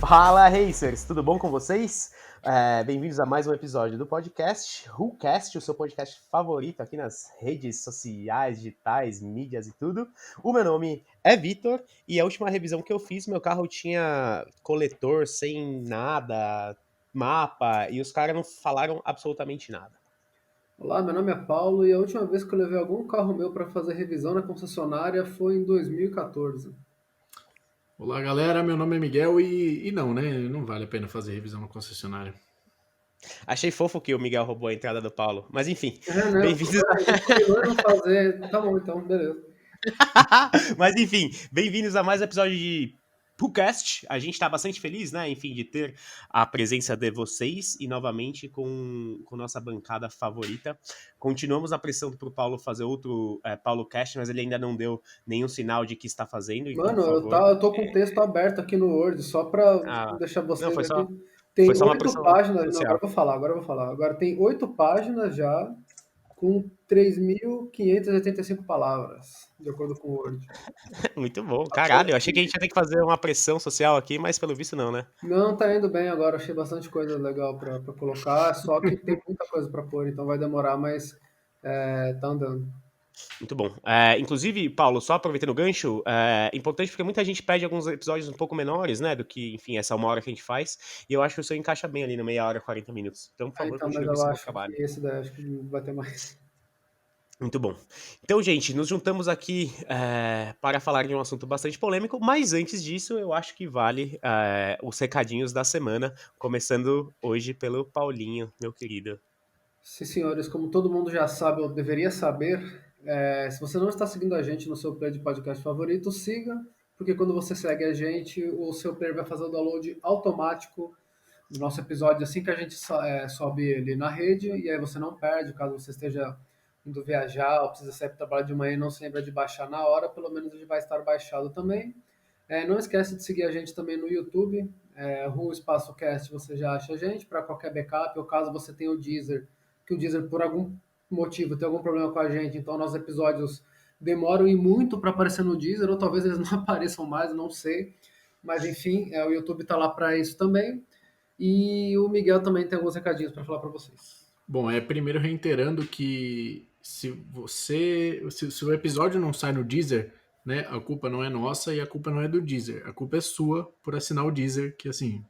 Fala, Racers! Tudo bom com vocês? Bem-vindos a mais um episódio do podcast WhoCast, o seu podcast favorito aqui nas redes sociais, digitais, mídias e tudo. O meu nome é Vitor e a última revisão que eu fiz, meu carro tinha coletor sem nada, mapa, e os caras não falaram absolutamente nada. Olá, meu nome é Paulo e a última vez que eu levei algum carro meu para fazer revisão na concessionária foi em 2014. Olá, galera, meu nome é Miguel e não, né? Não vale a pena fazer revisão na concessionária. Achei fofo que o Miguel roubou a entrada do Paulo, mas enfim, Né? bem-vindos A gente combinou não fazer. Tá bom, então, beleza. Mas enfim, bem-vindos a mais um episódio de WhoCast. A gente tá bastante feliz, né, enfim, de ter a presença de vocês e novamente com nossa bancada favorita. Continuamos na pressão pro Paulo fazer outro Paulo Cast, mas ele ainda não deu nenhum sinal de que está fazendo, então, Mano, por favor. eu tô com o texto aberto aqui no Word, só para deixar Não, vocês foi aqui. só Tem uma 8 pressão páginas. Não, agora social. eu vou falar. Agora tem 8 páginas já, com 3.585 palavras, de acordo com o Word. Muito bom, caralho. Eu achei que a gente ia ter que fazer uma pressão social aqui, mas pelo visto não, né? Não, tá indo bem agora, achei bastante coisa legal pra colocar, só que tem muita coisa pra pôr, então vai demorar, mas tá andando. Muito bom. Inclusive, Paulo, só aproveitando o gancho, é importante porque muita gente pede alguns episódios um pouco menores, né, do que, enfim, essa 1 hora que a gente faz, e eu acho que o seu encaixa bem ali no meia hora, 40 minutos. Então, por favor, Então, mas continue com eu esse bom acho que trabalho. esse daí acho que vai ter mais. Muito bom. Então, gente, nos juntamos aqui para falar de um assunto bastante polêmico, mas antes disso, eu acho que vale os recadinhos da semana, começando hoje pelo Paulinho, meu querido. Sim, senhores, como todo mundo já sabe, ou deveria saber, se você não está seguindo a gente no seu player de podcast favorito, siga, porque quando você segue a gente, o seu player vai fazer o download automático do nosso episódio assim que a gente sobe ele na rede, e aí você não perde, caso você esteja indo viajar ou precisa sair para trabalhar de manhã e não se lembra de baixar na hora, pelo menos ele vai estar baixado também. Não esquece de seguir a gente também no YouTube, Ru Espaço Cast, você já acha a gente, para qualquer backup, ou caso você tenha o Deezer, que o Deezer por algum motivo tem algum problema com a gente, então nossos episódios demoram e muito para aparecer no Deezer, ou talvez eles não apareçam mais, não sei. Mas enfim, o YouTube está lá para isso também. E o Miguel também tem alguns recadinhos para falar para vocês. Bom, primeiro reiterando que se o episódio não sai no Deezer, né, a culpa não é nossa e a culpa não é do Deezer. A culpa é sua por assinar o Deezer, que assim,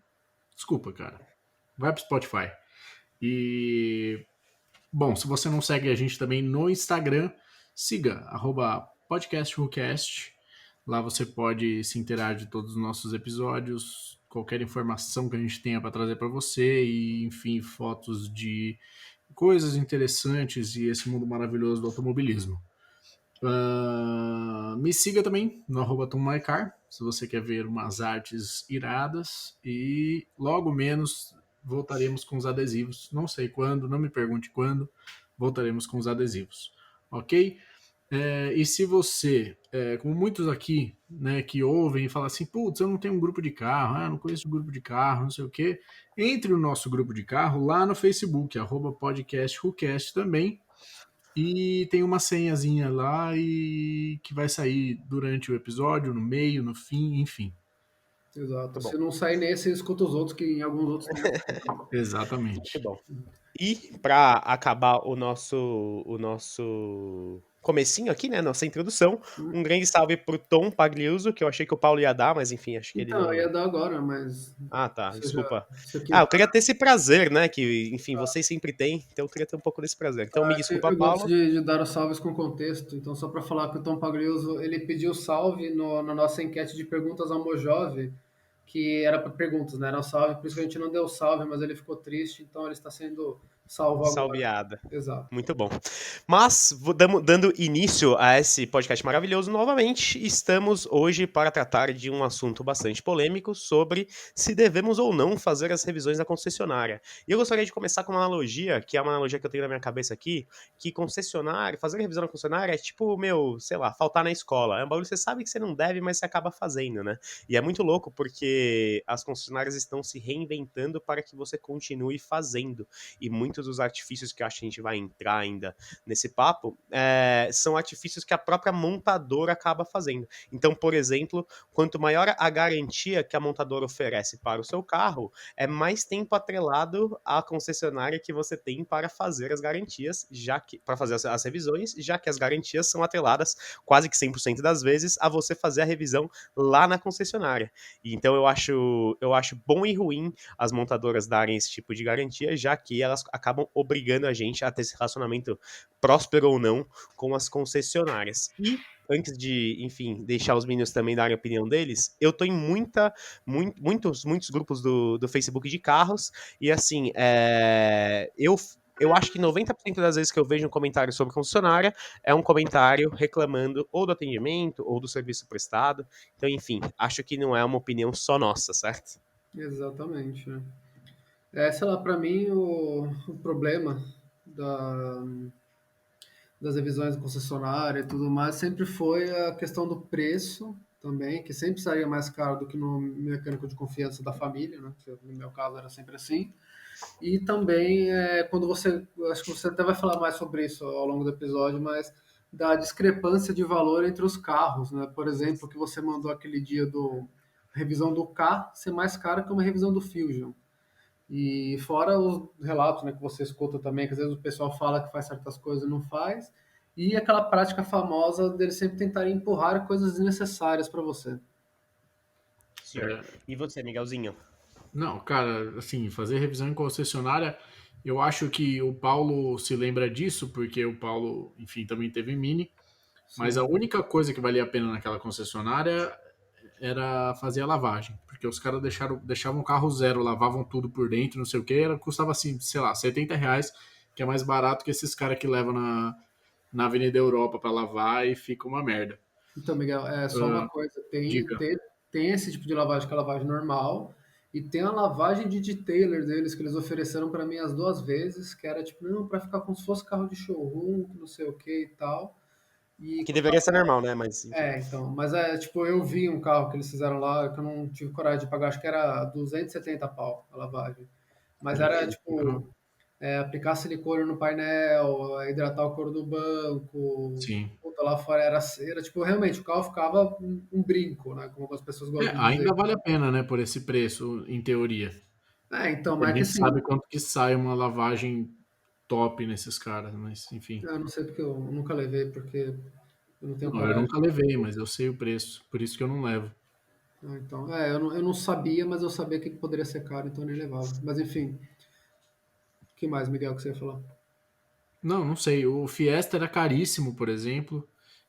desculpa, cara. Vai pro Spotify. E bom, se você não segue a gente também no Instagram, siga @podcastwhocast. Lá você pode se inteirar de todos os nossos episódios, qualquer informação que a gente tenha para trazer para você e, enfim, fotos de coisas interessantes e esse mundo maravilhoso do automobilismo. Me siga também no @tommycar, se você quer ver umas artes iradas, e logo menos voltaremos com os adesivos. Não sei quando, não me pergunte quando, voltaremos com os adesivos, ok? E se você, como muitos aqui, né, que ouvem e falam assim, putz, eu não tenho um grupo de carro, não conheço um grupo de carro, não sei o quê, entre no nosso grupo de carro lá no Facebook, @podcastwhocast também, e tem uma senhazinha lá e que vai sair durante o episódio, no meio, no fim, enfim. Exato. Muito Se bom. não sair nesse, escuta os outros, que em alguns outros tem. Muito Exatamente. bom. E para acabar o nosso comecinho aqui, né, nossa introdução, um grande salve pro Tom Pagliuso, que eu achei que o Paulo ia dar, mas enfim, acho que ele Então, eu ia não... dar agora, mas Ah, tá, seja, desculpa. se eu quis Eu queria ter esse prazer, né, que, enfim, vocês sempre têm, então eu queria ter um pouco desse prazer. Então me desculpa, eu gosto Paulo. de dar os salves com contexto, então só para falar que o Tom Pagliuso, ele pediu salve na nossa enquete de perguntas ao Mojove, que era para perguntas, né? Era um salve, por isso que a gente não deu salve, mas ele ficou triste, então ele está sendo salvo agora. Salviada. Exato. Muito bom. Mas, dando início a esse podcast maravilhoso novamente, estamos hoje para tratar de um assunto bastante polêmico sobre se devemos ou não fazer as revisões da concessionária. E eu gostaria de começar com uma analogia, que é uma analogia que eu tenho na minha cabeça aqui, que concessionária, fazer revisão na concessionária é tipo, sei lá, faltar na escola. É um bagulho que você sabe que você não deve, mas você acaba fazendo, né? E é muito louco porque as concessionárias estão se reinventando para que você continue fazendo. E muitos dos artifícios que eu acho que a gente vai entrar ainda nesse papo, são artifícios que a própria montadora acaba fazendo. Então, por exemplo, quanto maior a garantia que a montadora oferece para o seu carro, é mais tempo atrelado à concessionária que você tem para fazer as garantias, para fazer as revisões, já que as garantias são atreladas quase que 100% das vezes a você fazer a revisão lá na concessionária. E então eu acho bom e ruim as montadoras darem esse tipo de garantia, já que elas acabam obrigando a gente a ter esse relacionamento próspero ou não com as concessionárias. E antes de, enfim, deixar os meninos também darem a opinião deles, eu tô em muitos grupos do Facebook de carros, e assim, eu acho que 90% das vezes que eu vejo um comentário sobre concessionária é um comentário reclamando ou do atendimento ou do serviço prestado. Então, enfim, acho que não é uma opinião só nossa, certo? Exatamente, né? Sei lá, para mim o problema da, das revisões da concessionária e tudo mais sempre foi a questão do preço também, que sempre saía mais caro do que no mecânico de confiança da família, né? Que no meu caso era sempre assim. E também quando você, acho que você até vai falar mais sobre isso ao longo do episódio, mas da discrepância de valor entre os carros, né? Por exemplo, que você mandou aquele dia do revisão do K ser mais cara que uma revisão do Fusion. E fora os relatos, né, que você escuta também, que às vezes o pessoal fala que faz certas coisas e não faz, e aquela prática famosa deles sempre tentarem empurrar coisas desnecessárias para você. Senhor. E você, Miguelzinho? Não, cara, assim, fazer revisão em concessionária, eu acho que o Paulo se lembra disso, porque o Paulo, enfim, também teve Mini, mas a Sim. única coisa que valia a pena naquela concessionária era fazer a lavagem, porque os caras deixavam o carro zero, lavavam tudo por dentro, não sei o que, custava assim, sei lá, R$ 70, que é mais barato que esses caras que levam na Avenida Europa para lavar e fica uma merda. Então, Miguel, é só uma coisa, Diga. tem esse tipo de lavagem que é a lavagem normal, e tem a lavagem de detailer deles que eles ofereceram para mim as duas vezes, que era tipo, não, para ficar como se fosse carro de showroom, que não sei o que e tal. E Que custava. deveria ser normal, né? Mas, enfim. Então, mas tipo, eu vi um carro que eles fizeram lá que eu não tive coragem de pagar, acho que era 270 pau a lavagem. Mas era tipo, aplicar silicone no painel, hidratar o couro do banco, Sim. puta, lá fora era tipo, realmente, o carro ficava um brinco, né? Como algumas pessoas gostam de Ainda dizer. vale a pena, né, por esse preço, em teoria. Então, A mas é que gente assim, sabe quanto que sai uma lavagem top nesses caras, mas enfim. eu não sei porque eu nunca levei, porque eu não tenho Não, eu coragem. nunca levei, mas eu sei o preço, por isso que eu não levo. Então, eu não sabia, mas eu sabia que poderia ser caro, então eu nem levava. Mas enfim, o que mais, Miguel, que você ia falar? Não, não sei. O Fiesta era caríssimo, por exemplo,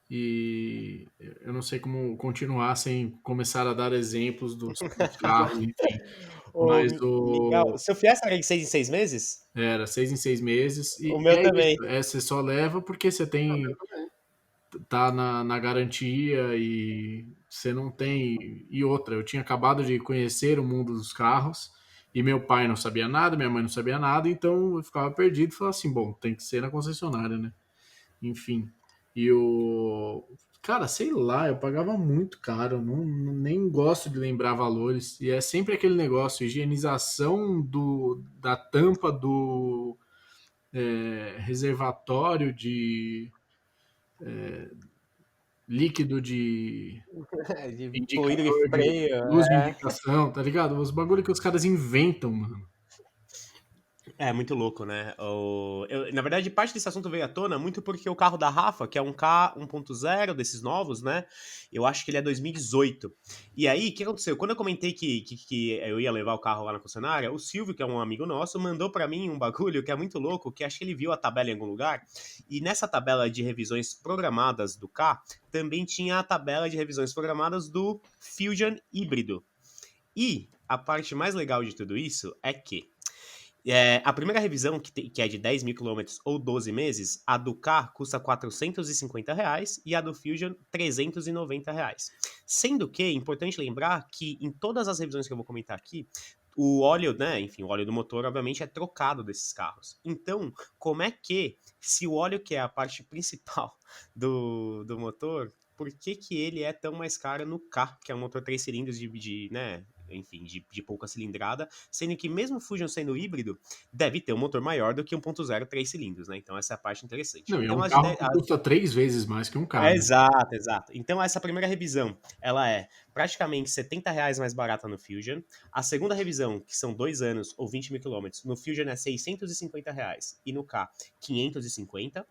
e eu não sei como continuar sem começar a dar exemplos dos carros, enfim. Ô, Mas Miguel, o o seu Fiesta era de 6 em 6 meses? era 6 em 6 meses, O e meu é isso. também. Você só leva porque você Ah, meu tem também. tá na garantia e você não tem. E outra, eu tinha acabado de conhecer o mundo dos carros e meu pai não sabia nada, minha mãe não sabia nada, então eu ficava perdido e falava assim: bom, tem que ser na concessionária, né? Enfim. E o. Cara, sei lá, eu pagava muito caro, nem gosto de lembrar valores. E é sempre aquele negócio, higienização da tampa do reservatório de líquido de De fluido de indicador de freio, luz de é. indicação, tá ligado? Os bagulho que os caras inventam, mano. É muito louco, né? Na verdade, parte desse assunto veio à tona muito porque o carro da Rafa, que é um K 1.0 desses novos, né? Eu acho que ele é 2018. E aí, o que aconteceu? Quando eu comentei que eu ia levar o carro lá na concessionária, o Silvio, que é um amigo nosso, mandou pra mim um bagulho que é muito louco, que acho que ele viu a tabela em algum lugar. E nessa tabela de revisões programadas do K, também tinha a tabela de revisões programadas do Fusion híbrido. E a parte mais legal de tudo isso é que A primeira revisão, que é de 10 mil quilômetros ou 12 meses, a do K custa R$ 450 e a do Fusion R$ 390. Sendo que é importante lembrar que em todas as revisões que eu vou comentar aqui, o óleo, né, enfim, o óleo do motor, obviamente, é trocado desses carros. Então, como é que, se o óleo que é a parte principal do motor, por que que ele é tão mais caro no K, que é um motor 3 cilindros né, enfim, de pouca cilindrada, sendo que mesmo o Fusion sendo híbrido, deve ter um motor maior do que 1.0 3 cilindros, né? Então essa é a parte interessante. Não, e é Então um as carro ideias... que custa 3 vezes mais que um carro. Exato, exato. Então essa primeira revisão, ela é praticamente R$ 70 mais barata no Fusion. A segunda revisão, que são 2 anos ou 20 mil quilômetros, no Fusion é R$ 650 e no K 550.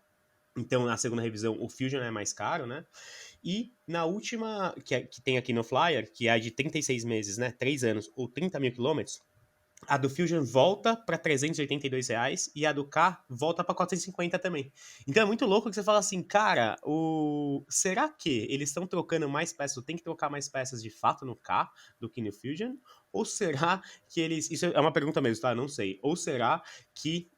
Então, na segunda revisão, o Fusion é mais caro, né? E na última, que tem aqui no Flyer, que é a de 36 meses, né? 3 anos ou 30 mil quilômetros, a do Fusion volta para R$ 382 e a do K volta para 450 também. Então é muito louco que você fala assim, cara, será que eles estão trocando mais peças, tem que trocar mais peças de fato no K do que no Fusion? Ou será que eles... Isso é uma pergunta mesmo, tá? Não sei. Ou será que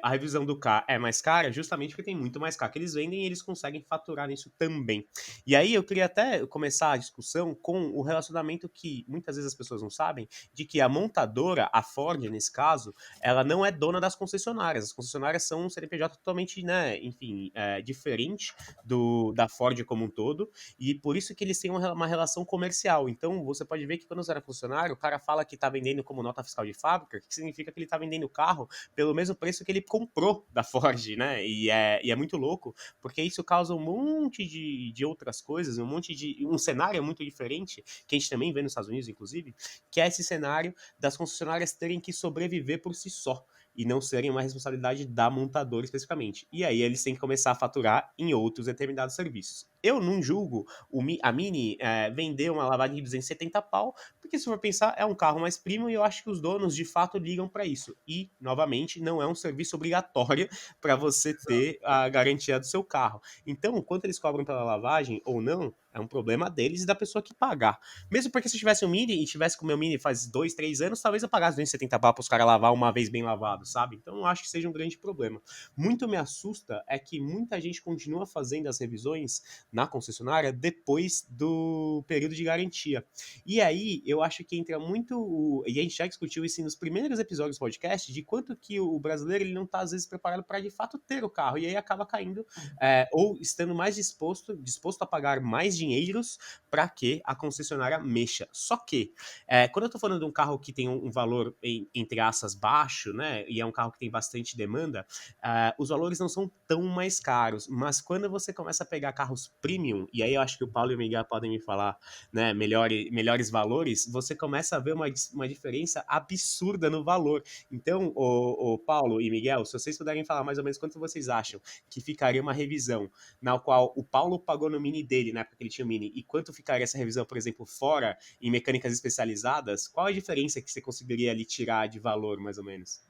a revisão do K é mais cara justamente porque tem muito mais K que eles vendem e eles conseguem faturar nisso também. E aí eu queria até começar a discussão com o relacionamento que muitas vezes as pessoas não sabem, de que a montadora, a Ford nesse caso, ela não é dona das concessionárias. As concessionárias são um CNPJ totalmente, né, enfim, diferente da Ford como um todo, e por isso que eles têm uma relação comercial. Então você pode ver que quando você era funcionário, o cara fala que está vendendo como nota fiscal de fábrica, que significa que ele está vendendo o carro pelo mesmo preço que ele comprou da Ford, né? E é muito louco, porque isso causa um monte de outras coisas, um cenário muito diferente, que a gente também vê nos Estados Unidos, inclusive, que é esse cenário das concessionárias terem que sobreviver por si só e não serem uma responsabilidade da montadora especificamente. E aí eles têm que começar a faturar em outros determinados serviços. Eu não julgo a Mini vender uma lavagem de 270 pau, porque se for pensar, é um carro mais premium e eu acho que os donos de fato ligam para isso. E, novamente, não é um serviço obrigatório para você ter a garantia do seu carro. Então, quanto eles cobram pela lavagem ou não, é um problema deles e da pessoa que pagar. Mesmo porque se eu tivesse um Mini e tivesse com o meu Mini faz 2, 3 anos, talvez eu pagasse 270 pau para os caras lavar uma vez bem lavado, sabe? Então não acho que seja um grande problema. Muito me assusta é que muita gente continua fazendo as revisões na concessionária depois do período de garantia. E aí eu acho que entra muito, e a gente já discutiu isso nos primeiros episódios do podcast, de quanto que o brasileiro ele não está às vezes preparado para de fato ter o carro, e aí acaba caindo ou estando mais disposto a pagar mais dinheiros para que a concessionária mexa. Só que, quando eu tô falando de um carro que tem um valor, entre aspas, baixo, né, e é um carro que tem bastante demanda, os valores não são tão mais caros, mas quando você começa a pegar carros premium, e aí eu acho que o Paulo e o Miguel podem me falar, né, melhores valores, você começa a ver uma diferença absurda no valor. Então, o Paulo e Miguel, se vocês puderem falar mais ou menos quanto vocês acham que ficaria uma revisão na qual o Paulo pagou no Mini dele, na época que ele tinha o Mini, e quanto ficaria essa revisão, por exemplo, fora, em mecânicas especializadas, qual a diferença que você conseguiria ali tirar de valor, mais ou menos?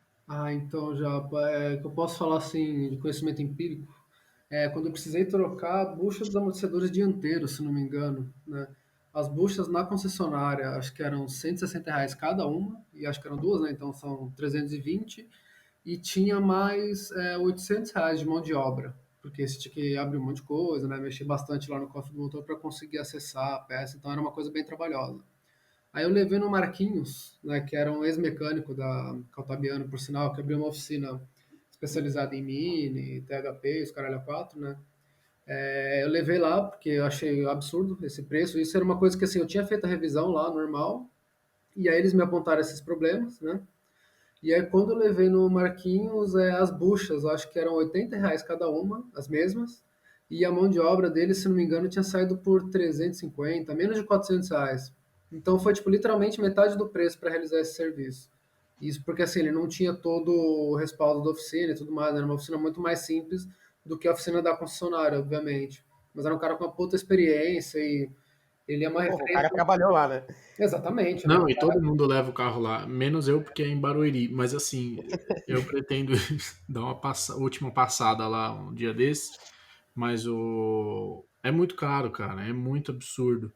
Então, já, que eu posso falar assim, de conhecimento empírico, quando eu precisei trocar a bucha dos amortecedores dianteiros, se não me engano, né? As buchas na concessionária, acho que eram R$ 160 cada uma, e acho que eram duas, né? Então são 320, e tinha mais R$ 800 de mão de obra, porque você tinha que abrir um monte de coisa, né? Mexer bastante lá no cofre do motor para conseguir acessar a peça, então era uma coisa bem trabalhosa. Aí eu levei no Marquinhos, né, que era um ex-mecânico da Caltabiano, por sinal, que abriu uma oficina especializada em Mini, THP, os caralho a 4, né? Eu levei lá porque eu achei absurdo esse preço. Isso era uma coisa que assim, eu tinha feito a revisão lá, normal, e aí eles me apontaram esses problemas, né? E aí quando eu levei no Marquinhos, as buchas, eu acho que eram R$ 80 cada uma, as mesmas, e a mão de obra deles, se não me engano, tinha saído por 350, menos de R$ 400. Então foi tipo literalmente metade do preço para realizar esse serviço. Isso porque assim, ele não tinha todo o respaldo da oficina e tudo mais, né? Era uma oficina muito mais simples do que a oficina da concessionária, obviamente. Mas era um cara com uma puta experiência e ele é uma Porra, o cara referência. trabalhou lá, né? Exatamente, né? Não, e todo mundo leva o carro lá, menos eu porque é em Barueri. Mas assim, eu pretendo dar uma última passada lá um dia desse, mas é muito caro, cara, é muito absurdo.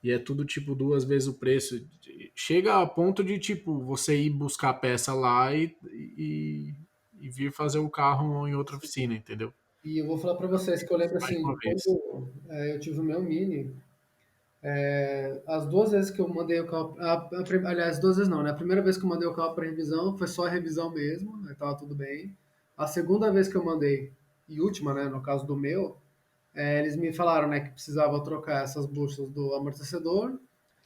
e é tudo tipo 2 vezes o preço. Chega a ponto de tipo você ir buscar a peça lá e vir fazer o carro em outra oficina, entendeu? E eu vou falar para vocês que eu lembro Mais assim, uma de vez. quando eu tive o meu Mini, as duas vezes que eu mandei o carro, aliás, duas vezes não, né? A primeira vez que eu mandei o carro para revisão foi só a revisão mesmo, aí tava tudo bem. A segunda vez que eu mandei, e última, né, no caso do meu, eles me falaram, né, que precisava trocar essas buchas do amortecedor,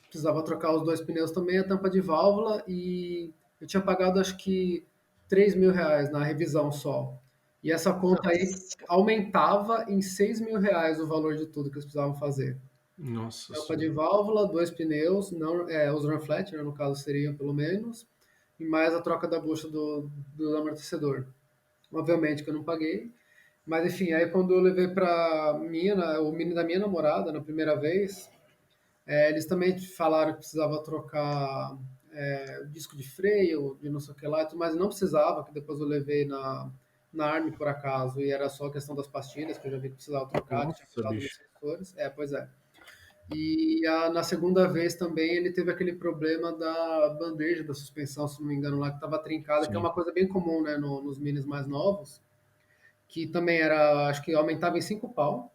precisava trocar os dois pneus também, a tampa de válvula, e eu tinha pagado acho que R$ 3.000 na revisão só. E essa conta aí Nossa, aumentava em R$ 6.000 o valor de tudo que eles precisavam fazer. Nossa Tampa de senhora. válvula, dois pneus, não, os run flat, né, no caso seriam pelo menos, e mais a troca da bucha do amortecedor. Obviamente que eu não paguei, mas enfim, aí quando eu levei para o mini da minha namorada na primeira vez, eles também falaram que precisava trocar disco de freio, de não sei o que lá, mas não precisava, que depois eu levei na Army por acaso, e era só questão das pastilhas, que eu já vi que precisava trocar, que tinha Nossa, mudado nos bicho. sensores. Pois é. E na segunda vez também ele teve aquele problema da bandeja da suspensão, se não me engano, lá que estava trincada, que é Sim. uma coisa bem comum, né, nos minis mais novos, que também era, acho que aumentava em 5 pau,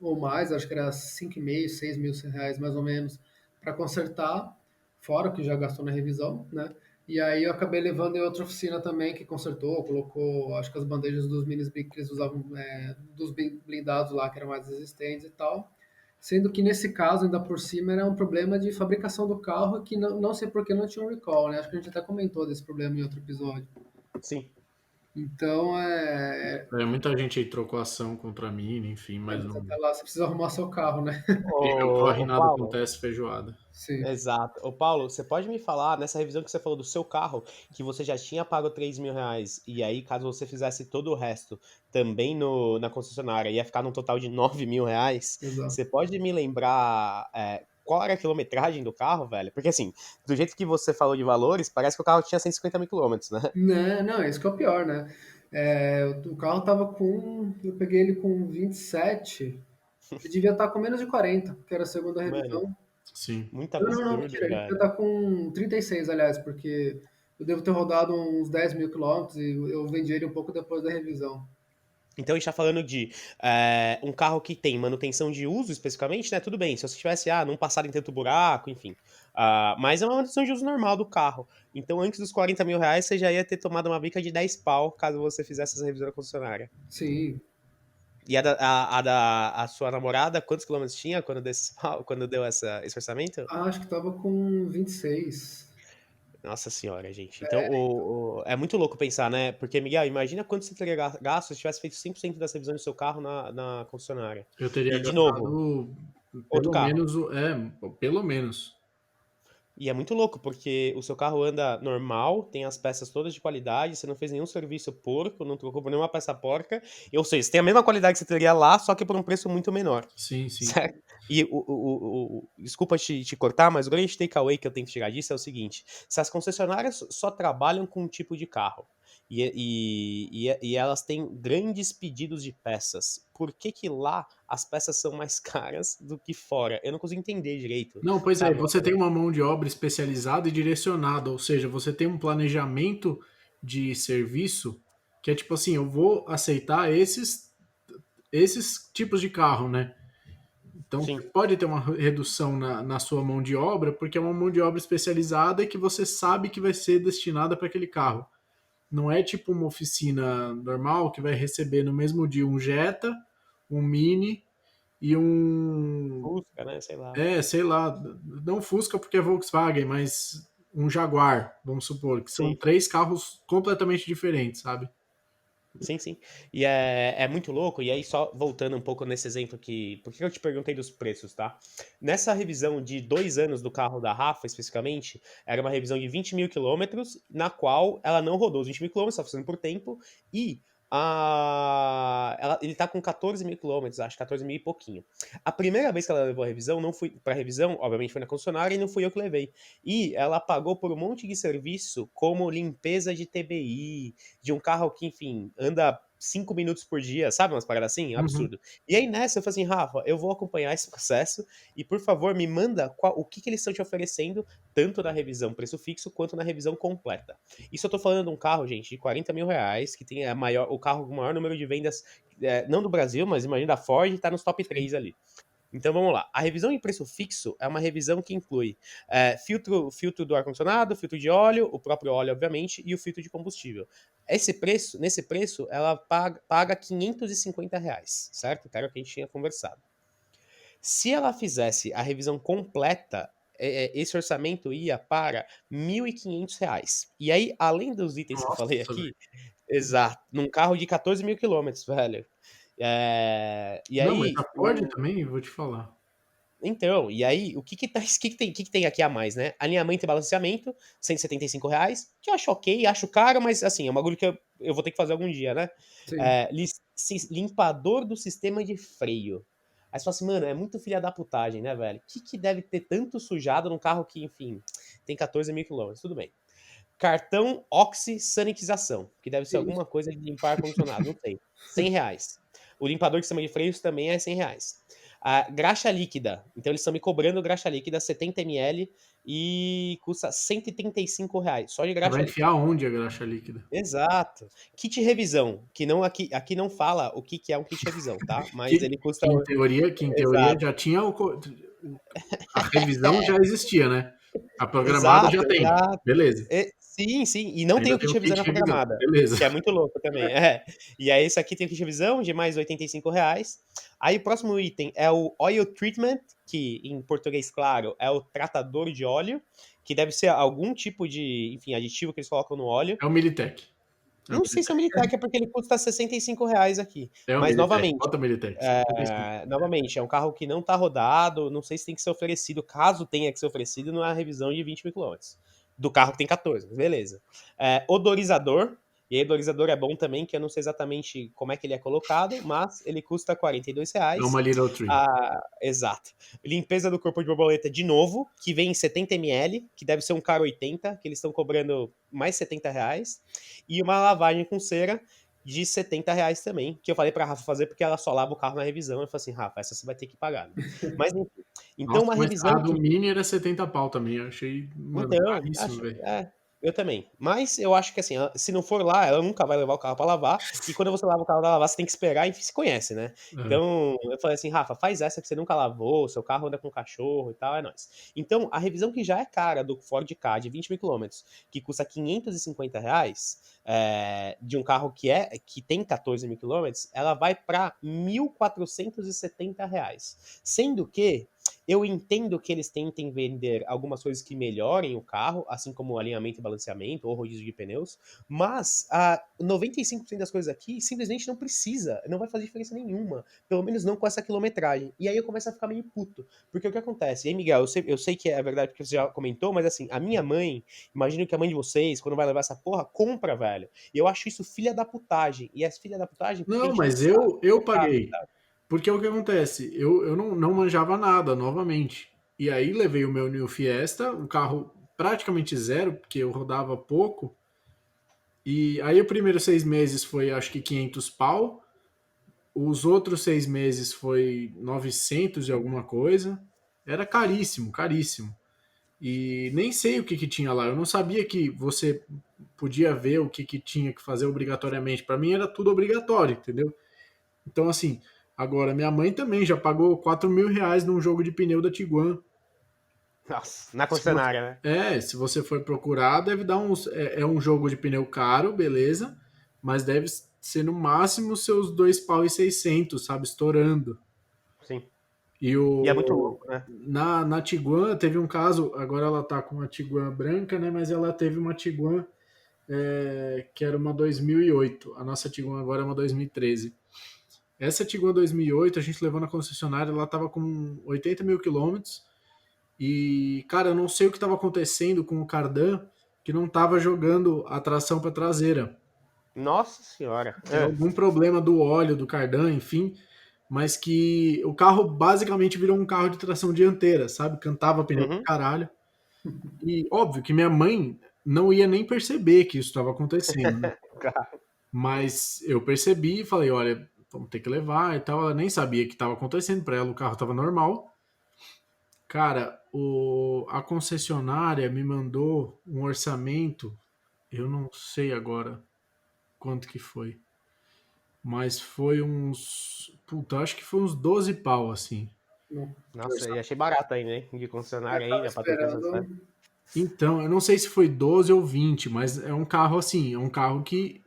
ou mais, acho que era 5.500, R$ 6.000 mais ou menos, para consertar, fora que já gastou na revisão, né? E aí eu acabei levando em outra oficina também que consertou, colocou, acho que as bandejas dos minis que eles usavam, dos blindados lá, que eram mais resistentes e tal. Sendo que nesse caso, ainda por cima, era um problema de fabricação do carro que não sei por que não tinha um recall, né? Acho que a gente até comentou desse problema em outro episódio. sim. Então, Muita gente aí trocou ação contra mim, enfim, mas mas não. até lá você precisa arrumar seu carro, né? Quem não corre, Ô, nada Paulo, acontece, feijoada. Sim. exato. Ô, Paulo, você pode me falar, nessa revisão que você falou do seu carro, que você já tinha pago R$ 3.000, e aí, caso você fizesse todo o resto também na concessionária, ia ficar num total de R$ 9.000, Exato. você pode me lembrar qual era a quilometragem do carro, velho? Porque assim, do jeito que você falou de valores, parece que o carro tinha 150 mil quilômetros, né? Não, não, isso que é o pior, né? O carro tava com. Eu peguei ele com 27, ele devia estar com menos de 40, que era a segunda Mano, revisão. Sim. muito Não, não, não, absurdo, mentira, ele devia velho. estar com 36, aliás, porque eu devo ter rodado uns 10.000 quilômetros e eu vendi ele um pouco depois da revisão. Então a gente tá falando de um carro que tem manutenção de uso especificamente, né? Tudo bem, se você tivesse, não passado em tanto buraco, enfim. Mas é uma manutenção de uso normal do carro. Então antes dos R$ 40.000, você já ia ter tomado uma bica de 10 pau caso você fizesse essa revisão na concessionária. Sim, E a sua namorada, quantos quilômetros tinha quando deu quando deu esse orçamento? acho que tava com 26. Nossa senhora, gente. Então, é muito louco pensar, né? Porque, Miguel, imagina quanto você teria gasto se tivesse feito 100% das revisões do seu carro na concessionária. Eu teria E, de novo, gastado outro pelo carro. menos, pelo menos. E é muito louco, porque o seu carro anda normal, tem as peças todas de qualidade, você não fez nenhum serviço porco, não trocou por nenhuma peça porca, ou seja, você tem a mesma qualidade que você teria lá, só que por um preço muito menor, Sim, sim. certo? E desculpa te cortar, mas o grande takeaway que eu tenho que tirar disso é o seguinte: se as concessionárias só trabalham com um tipo de carro e elas têm grandes pedidos de peças, por que que lá as peças são mais caras do que fora? Eu não consigo entender direito, Não, pois é, sabe? você tem uma mão de obra especializada e direcionada, ou seja, você tem um planejamento de serviço que é tipo assim, eu vou aceitar esses tipos de carro, né? Então você Sim. pode ter uma redução na sua mão de obra, porque é uma mão de obra especializada e que você sabe que vai ser destinada para aquele carro. Não é tipo uma oficina normal que vai receber no mesmo dia um Jetta, um Mini e um. Fusca, né? Sei lá. Sei lá, não Fusca porque é Volkswagen, mas um Jaguar, vamos supor, que são Sim, 3 carros completamente diferentes, sabe? sim, sim. E é muito louco, e aí só voltando um pouco nesse exemplo que. Por que eu te perguntei dos preços, tá? Nessa revisão de 2 anos do carro da Rafa, especificamente, era uma revisão de 20 mil quilômetros, na qual ela não rodou os 20 mil quilômetros, estava fazendo por tempo, e ele tá com 14 mil quilômetros, acho, 14 mil e pouquinho. A primeira vez que ela levou a revisão, não fui pra revisão, obviamente foi na concessionária e não fui eu que levei. E ela pagou por um monte de serviço, como limpeza de TBI, de um carro que, enfim, anda 5 minutos por dia, sabe? Umas paradas assim, absurdo. E aí nessa eu falei assim, Rafa, eu vou acompanhar esse processo e por favor me manda o que eles estão te oferecendo, tanto na revisão preço fixo quanto na revisão completa. Isso eu tô falando de um carro, gente, de 40 mil reais, que tem o carro com o maior número de vendas, não do Brasil, mas imagina da Ford, tá nos top 3 ali. Então vamos lá. A revisão em preço fixo é uma revisão que inclui filtro do ar-condicionado, filtro de óleo, o próprio óleo, obviamente, e o filtro de combustível. Nesse preço, ela paga R$ 550, certo? Que era o que a gente tinha conversado. Se ela fizesse a revisão completa, esse orçamento ia para R$ 1.500. E aí, além dos itens que eu falei aqui, exato, num carro de 14 mil quilômetros, velho. E Não, mas aí, a Ford também, vou te falar. então, e aí, o que tem aqui a mais, né? Alinhamento e balanceamento, R$ 175, que eu acho ok, acho caro, mas assim, é um bagulho que eu vou ter que fazer algum dia, né? Sim. Limpador do sistema de freio. Aí você fala assim, mano, é muito filha da putagem, né, velho? O que deve ter tanto sujado num carro que, enfim, tem 14 mil quilômetros? Tudo bem. Cartão oxi-sanitização, que deve ser alguma coisa de limpar ar-condicionado, não sei. R$ 100. O limpador de sistema de freios também é R$ 100. A graxa líquida, então eles estão me cobrando graxa líquida 70 ml e custa R$ 135, só de Você graxa vai líquida. enfiar onde a graxa líquida? Exato. Kit revisão, que não aqui não fala o que é um kit revisão, tá? Mas ele custa. Que em teoria Exato. já tinha a revisão já existia, né? A programada já Exato, tem. exato. Beleza. Sim, sim. E não tem Ainda o tem kit o revisão kit na revisão. programada, Beleza. que é muito louco também. E aí, esse aqui tem o kit revisão de mais R$ 85. Aí, o próximo item é o Oil Treatment, que em português, claro, é o tratador de óleo, que deve ser algum tipo de, enfim, aditivo que eles colocam no óleo. É o Militech. Não sei se é o Militech, é porque ele custa R$ 65 aqui. É o Mas, Militech. novamente, Bota o Militech. 75. novamente, é um carro que não tá rodado, não sei se tem que ser oferecido, caso tenha que ser oferecido, não é a revisão de 20 mil quilômetros. Do carro que tem 14, beleza. Odorizador, e aí odorizador é bom também, que eu não sei exatamente como é que ele é colocado, mas ele custa R$ 42. É uma Little Tree. Exato. Limpeza do corpo de borboleta de novo, que vem em 70 ml, que deve ser um caro 80, que eles estão cobrando mais R$ 70. E uma lavagem com cera de R$ 70 também, que eu falei pra Rafa fazer porque ela só lava o carro na revisão. Eu falei assim, Rafa, essa você vai ter que pagar. Né? Mas enfim. Então, Nossa, uma mas revisão a do que. Mini era 70 pau também. Eu achei, mano, Então, caríssimo, acho. velho. Eu também. Mas eu acho que assim, se não for lá, ela nunca vai levar o carro pra lavar. E quando você lava o carro pra lavar, você tem que esperar e se conhece, né? Então, eu falei assim, Rafa, faz essa que você nunca lavou, seu carro anda com cachorro e tal, é nóis. Então, a revisão que já é cara do Ford Ka de 20 mil quilômetros, que custa R$ 550, de um carro que tem 14 mil quilômetros, ela vai para R$ 1.470. Sendo que eu entendo que eles tentem vender algumas coisas que melhorem o carro, assim como o alinhamento e balanceamento ou rodízio de pneus, mas 95% das coisas aqui simplesmente não precisa, não vai fazer diferença nenhuma, pelo menos não com essa quilometragem. E aí eu começo a ficar meio puto, porque o que acontece? E aí, Miguel, eu sei que é verdade que você já comentou, mas assim, a minha mãe, imagino que a mãe de vocês, quando vai levar essa porra, compra, velho. E eu acho isso filha da putagem. E é filha da putagem porque a Não, gente não mas sabe eu o mercado, paguei. sabe? Porque é o que acontece, eu não manjava nada, novamente. E aí levei o meu New Fiesta, um carro praticamente zero, porque eu rodava pouco. E aí o primeiro 6 meses foi acho que 500 pau. Os outros 6 meses foi 900 e alguma coisa. Era caríssimo, caríssimo. E nem sei o que tinha lá. Eu não sabia que você podia ver o que tinha que fazer obrigatoriamente. Para mim era tudo obrigatório, entendeu? Então, assim, agora minha mãe também já pagou R$ 4.000 num jogo de pneu da Tiguan. Nossa, na Se você, concessionária, né? se você for procurar, deve dar uns. É um jogo de pneu caro, beleza, mas deve ser no máximo seus 2.600, sabe? Estourando. Sim. E E é muito o. louco, né? Na Tiguan teve um caso, agora ela tá com uma Tiguan branca, né? Mas ela teve uma Tiguan que era uma 2008. A nossa Tiguan agora é uma 2013. Essa Tiguan 2008 a gente levou na concessionária, ela tava com 80 mil quilômetros. E, cara, eu não sei o que estava acontecendo com o Cardan, que não estava jogando a tração para traseira. Nossa senhora. É algum problema do óleo do Cardan, enfim, mas que o carro basicamente virou um carro de tração dianteira, sabe? Cantava pneu pra Uhum. caralho. E óbvio que minha mãe não ia nem perceber que isso estava acontecendo, né? Mas eu percebi e falei, olha, vamos ter que levar e tal. Ela nem sabia o que estava acontecendo para ela, o carro estava normal. Cara, a concessionária me mandou um orçamento, eu não sei agora quanto que foi, mas foi uns, puta, acho que foi uns 12 pau, assim. Não. Nossa, eu achei barato aí, né? De Eu concessionária tava ainda, pra ter todas essas peças. esperando. Então, eu não sei se foi 12 ou 20, mas é um carro assim, é um carro que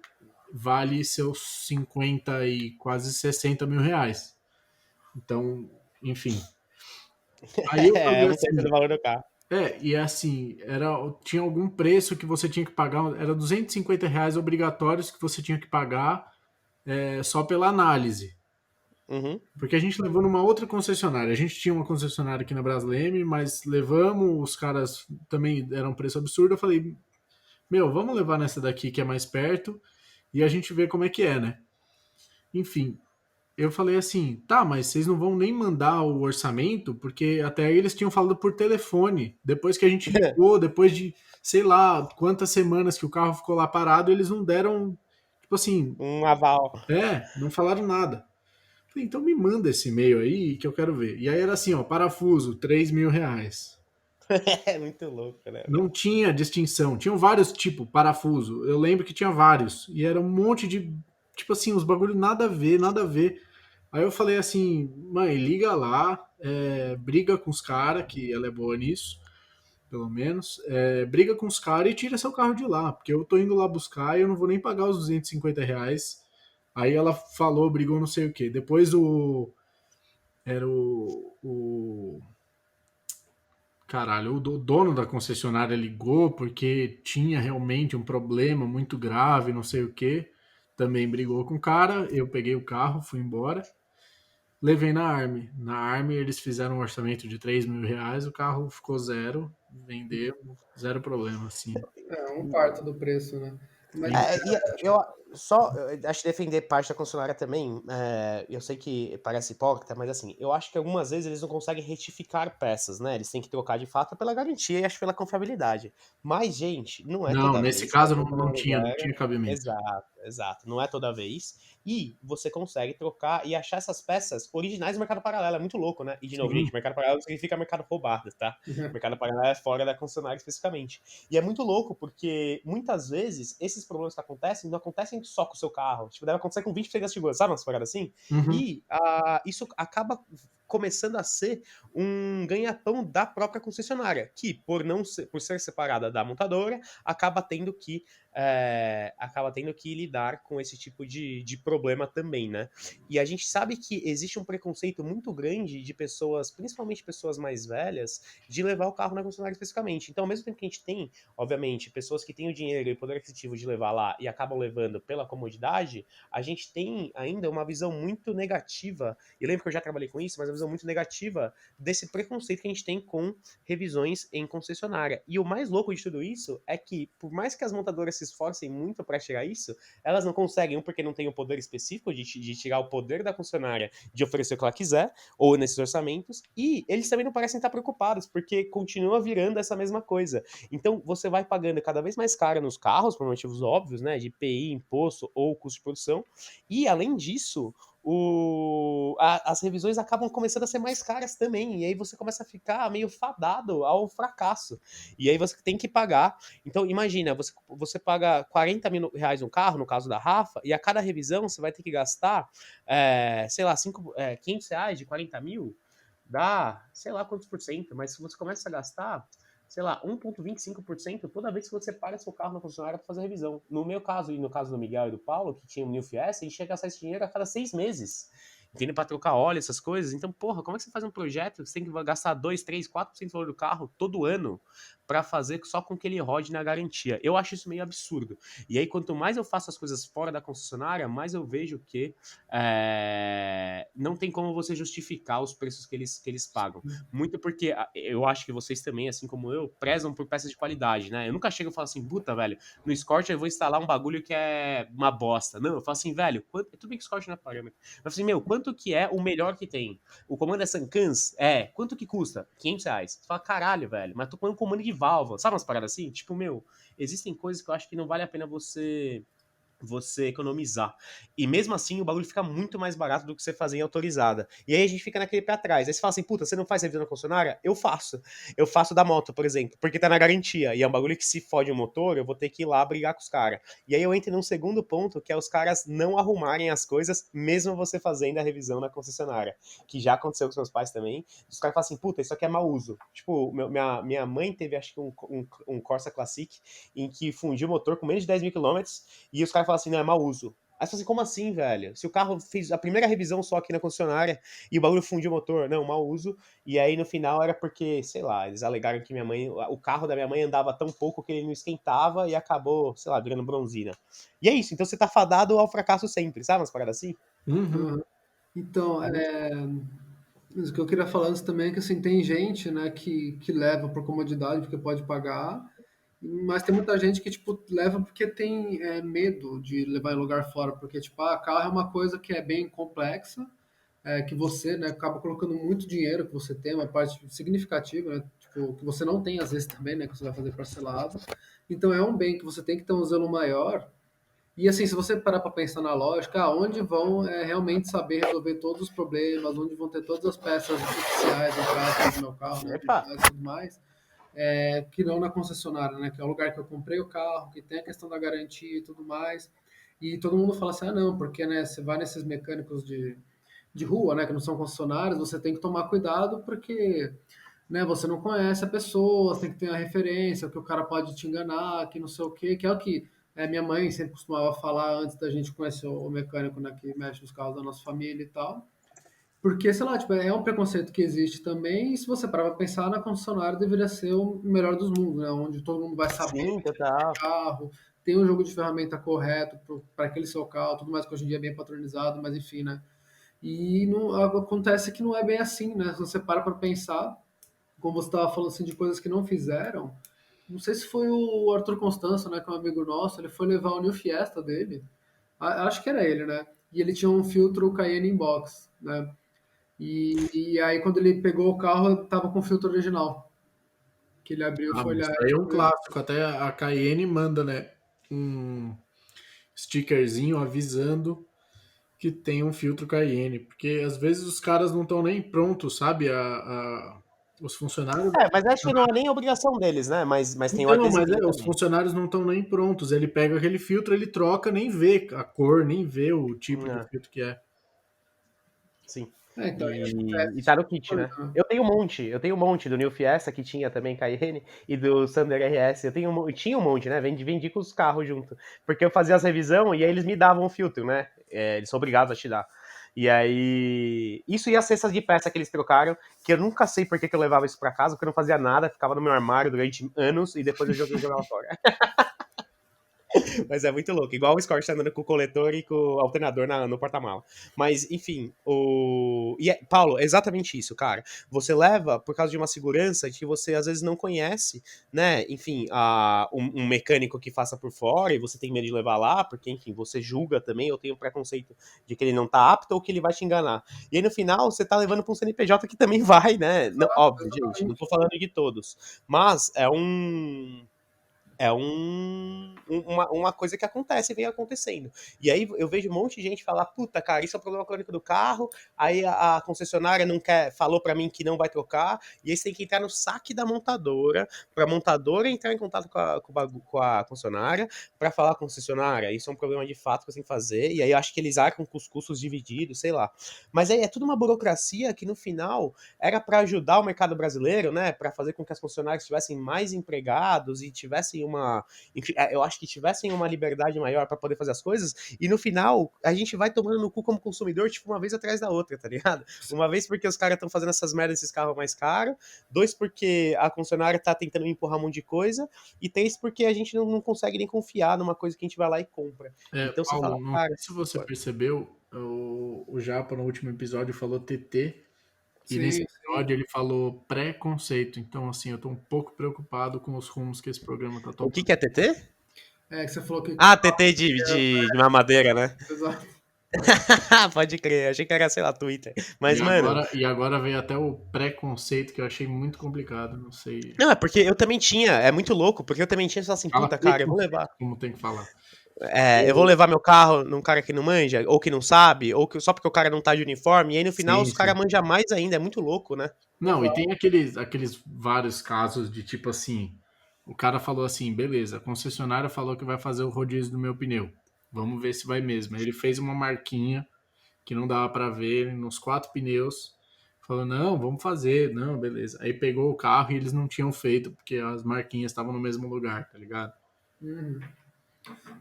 vale seus 50 e quase 60 mil reais. Então, enfim. Aí eu É, falei um terço do assim, valor do carro. e assim, tinha algum preço que você tinha que pagar, era 250 reais obrigatórios que você tinha que pagar só pela análise. Uhum. Porque a gente levou numa outra concessionária. A gente tinha uma concessionária aqui na Brasleme, mas levamos, os caras também deram um preço absurdo. Eu falei, meu, vamos levar nessa daqui que é mais perto e a gente vê como é que é, né? Enfim, eu falei assim, tá, mas vocês não vão nem mandar o orçamento, porque até aí eles tinham falado por telefone. Depois que a gente ligou, depois de sei lá quantas semanas que o carro ficou lá parado, eles não deram, tipo assim, Um aval. não falaram nada. Falei, então me manda esse e-mail aí que eu quero ver. E aí era assim, ó, parafuso, 3 mil reais. É muito louco, né, velho? Não tinha distinção. Tinham vários tipos, parafuso. Eu lembro que tinha vários. E era um monte de. Tipo assim, uns bagulho nada a ver, nada a ver. Aí eu falei assim, mãe, liga lá, briga com os caras, que ela é boa nisso, pelo menos. Briga com os caras e tira seu carro de lá, porque eu tô indo lá buscar e eu não vou nem pagar os 250 reais. Aí ela falou, brigou não sei o que. Depois era o caralho, o dono da concessionária ligou porque tinha realmente um problema muito grave, não sei o que. Também brigou com o cara, eu peguei o carro, fui embora, levei na Army. Na Army eles fizeram um orçamento de 3 mil reais, o carro ficou zero, vendeu, zero problema, assim. É um quarto do preço, né? Mas E eu só acho que defender parte da concessionária também, eu sei que parece hipócrita, mas assim, eu acho que algumas vezes eles não conseguem retificar peças, né? Eles têm que trocar de fato pela garantia e acho pela confiabilidade. Mas, gente, não é Não, toda nesse vez que caso a não concessionária tinha, não zero. tinha cabimento. Exato, exato. Não é toda vez. E você consegue trocar e achar essas peças originais no mercado paralelo. É muito louco, né? E de novo, Sim, gente, mercado paralelo significa mercado roubado, tá? Mercado paralelo é fora da concessionária especificamente. E é muito louco, porque muitas vezes esses problemas que acontecem não acontecem só com o seu carro. Tipo, deve acontecer com 20% das figuras, sabe umas paradas assim? uhum. E isso acaba começando a ser um ganha-pão da própria concessionária, que por ser separada da montadora, acaba tendo que lidar com esse tipo de problema também, né? E a gente sabe que existe um preconceito muito grande de pessoas, principalmente pessoas mais velhas, de levar o carro na concessionária especificamente. Então, ao mesmo tempo que a gente tem, obviamente, pessoas que têm o dinheiro e o poder aquisitivo de levar lá e acabam levando pela comodidade, a gente tem ainda uma visão muito negativa, e eu lembro que eu já trabalhei com isso, mas uma visão muito negativa desse preconceito que a gente tem com revisões em concessionária. E o mais louco de tudo isso é que, por mais que as montadoras se esforcem muito para tirar isso, elas não conseguem, porque não tem o poder específico de tirar o poder da concessionária de oferecer o que ela quiser, ou nesses orçamentos, e eles também não parecem estar preocupados, porque continua virando essa mesma coisa. Então, você vai pagando cada vez mais caro nos carros, por motivos óbvios, né, de IPI, imposto ou custo de produção, e além disso, as revisões acabam começando a ser mais caras também, e aí você começa a ficar meio fadado ao fracasso, e aí você tem que pagar. Então, imagina, você paga 40 mil reais no carro, no caso da Rafa, e a cada revisão você vai ter que gastar, sei lá, 500 reais de 40 mil, dá, sei lá quantos por cento, mas se você começa a gastar, sei lá, 1,25% toda vez que você paga seu carro na concessionária para fazer revisão. No meu caso, e no caso do Miguel e do Paulo, que tinha o New Fiesta, a gente tinha que gastar esse dinheiro a cada 6 meses. Entendeu? Para trocar óleo, essas coisas. Então, porra, como é que você faz um projeto? Você tem que gastar 2, 3, 4% do valor do carro todo ano para fazer só com que ele rode na garantia. Eu acho isso meio absurdo. E aí, quanto mais eu faço as coisas fora da concessionária, mais eu vejo que não tem como você justificar os preços que eles pagam. Muito porque eu acho que vocês também, assim como eu, prezam por peças de qualidade, né? Eu nunca chego e falo assim, puta, velho, no Escort eu vou instalar um bagulho que é uma bosta. Não, eu falo assim, velho, tudo bem que o Escort não é parâmetro. Eu falo assim, meu, quanto que é o melhor que tem? O comando é Sankans? Quanto que custa? 500 reais. Você fala, caralho, velho, mas tô com um comando de válvula. Sabe umas paradas assim? Tipo, meu, existem coisas que eu acho que não vale a pena você você economizar. E mesmo assim, o bagulho fica muito mais barato do que você fazer em autorizada. E aí a gente fica naquele pé atrás. Aí você fala assim, puta, você não faz revisão na concessionária? Eu faço. Eu faço da moto, por exemplo, porque tá na garantia. E é um bagulho que se fode o motor, eu vou ter que ir lá brigar com os caras. E aí eu entro num segundo ponto, que é os caras não arrumarem as coisas, mesmo você fazendo a revisão na concessionária. Que já aconteceu com os meus pais também. Os caras falam assim, puta, isso aqui é mau uso. Tipo, minha mãe teve, acho que um Corsa Classic, em que fundiu o motor com menos de 10 mil quilômetros, e os caras falam assim, não, é mau uso. Aí você fala assim, como assim, velho? Se o carro fez a primeira revisão só aqui na concessionária e o bagulho fundiu o motor, não, mau uso. E aí no final era porque, sei lá, eles alegaram que o carro da minha mãe andava tão pouco que ele não esquentava e acabou, sei lá, virando bronzina. E é isso, então você tá fadado ao fracasso sempre, sabe? Umas paradas assim? Uhum. Então, mas o que eu queria falar antes também é que assim, tem gente, né, que leva por comodidade, porque pode pagar, mas tem muita gente que tipo, leva porque tem medo de levar em lugar fora, porque tipo, carro é uma coisa que é bem complexa, que você, né, acaba colocando muito dinheiro que você tem, uma parte significativa, né, tipo, que você não tem às vezes também, né, que você vai fazer parcelado. Então é um bem que você tem que ter um zelo maior. E assim, se você parar para pensar na lógica, onde vão realmente saber resolver todos os problemas, onde vão ter todas as peças oficiais, entre aspas, do meu carro, né, Epa! originais e tudo mais, que não na concessionária, né, que é o lugar que eu comprei o carro, que tem a questão da garantia e tudo mais. E todo mundo fala assim, não, porque né, você vai nesses mecânicos de rua, né, que não são concessionários, você tem que tomar cuidado porque, né, você não conhece a pessoa, você tem que ter a referência, que o cara pode te enganar, que não sei o quê, que é o que minha mãe sempre costumava falar antes da gente conhecer o mecânico, né, que mexe nos carros da nossa família e tal. Porque, sei lá, tipo, é um preconceito que existe também, e se você parar pra pensar, na concessionária deveria ser o melhor dos mundos, né, onde todo mundo vai saber Sim, mexer naquele total. carro, tem um jogo de ferramenta correto para aquele seu carro, tudo mais que hoje em dia é bem patronizado, mas enfim, né. E não, acontece que não é bem assim, né? Se você para pensar, como você estava falando assim, de coisas que não fizeram, não sei se foi o Arthur Constança, né, que é um amigo nosso, ele foi levar o New Fiesta dele, acho que era ele, né? E ele tinha um filtro Cayenne in box, né? E aí quando ele pegou o carro, tava com o filtro original, que ele abriu, Ah, foi mas olhar. isso aí é um clássico. Até a Cayenne manda, né, um stickerzinho avisando que tem um filtro Cayenne, porque às vezes os caras não estão nem prontos, sabe? Os funcionários. Mas acho que não é nem obrigação deles, né? Mas tem o Então, mas adesivinho os também. funcionários não estão nem prontos. Ele pega aquele filtro, ele troca, nem vê a cor, nem vê o tipo de É, filtro que é. sim. Então, aí E, acontece e esse tá no tipo de kit, coisa, né? né? Eu tenho um monte do New Fiesta, que tinha também Cayenne, e do Thunder RS. Tinha um monte, né? Vendi com os carros junto. Porque eu fazia as revisão e aí eles me davam o filtro, né? Eles são obrigados a te dar. E aí. Isso e as cestas de peça que eles trocaram, que eu nunca sei por que eu levava isso pra casa, porque eu não fazia nada, ficava no meu armário durante anos e depois eu jogava fora. Mas é muito louco. Igual o Scorch andando com o coletor e com o alternador no porta-mala. Mas, enfim, Paulo, é exatamente isso, cara. Você leva por causa de uma segurança que você às vezes não conhece, né? Enfim, um mecânico que faça por fora e você tem medo de levar lá, porque, enfim, você julga também, eu tenho preconceito de que ele não tá apto ou que ele vai te enganar. E aí, no final, você tá levando pra um CNPJ que também vai, né? Não, óbvio, gente, não tô falando de todos. Mas uma coisa que acontece e vem acontecendo. E aí eu vejo um monte de gente falar, puta, cara, isso é o problema crônico do carro, aí a concessionária não quer, falou para mim que não vai trocar, e aí você tem que entrar no saque da montadora, pra montadora entrar em contato com a concessionária, para falar com a concessionária, isso é um problema de fato que você tem que fazer, e aí eu acho que eles arcam com os custos divididos, sei lá. Mas aí é tudo uma burocracia que no final era para ajudar o mercado brasileiro, né, para fazer com que as concessionárias tivessem mais empregados e tivessem eu acho que tivessem uma liberdade maior para poder fazer as coisas, e no final a gente vai tomando no cu como consumidor, tipo, uma vez atrás da outra, tá ligado? Uma vez porque os caras estão fazendo essas merdas, esses carros mais caros, dois porque a concessionária tá tentando empurrar um monte de coisa, e três porque a gente não consegue nem confiar numa coisa que a gente vai lá e compra. Então você fala, Paulo, não cara, sei se você percebeu, o Japa no último episódio falou TT, e nesse Sim, sim. episódio ele falou preconceito. Então, assim, eu tô um pouco preocupado com os rumos que esse programa tá o que tomando. que é TT? É que você falou que. Ah, TT de mamadeira, né? Exato. Pode crer, achei que era, sei lá, Twitter. E Mas, mano, agora, e agora veio até o preconceito, que eu achei muito complicado. Não sei. não, é porque eu também tinha, é muito louco, porque eu também tinha, só assim, Fala puta, cara, eu vou preconceito, levar. como tem que falar. eu vou levar meu carro num cara que não manja, ou que não sabe, ou que, só porque o cara não tá de uniforme, e aí no final os Sim, caras sim. manjam mais ainda, é muito louco, né? Não, e tem aqueles vários casos de tipo assim, o cara falou assim, beleza, a concessionária falou que vai fazer o rodízio do meu pneu. Vamos ver se vai mesmo. Aí ele fez uma marquinha que não dava para ver nos 4 pneus. Falou, não, vamos fazer, não, beleza. Aí pegou o carro e eles não tinham feito, porque as marquinhas estavam no mesmo lugar, tá ligado? Uhum.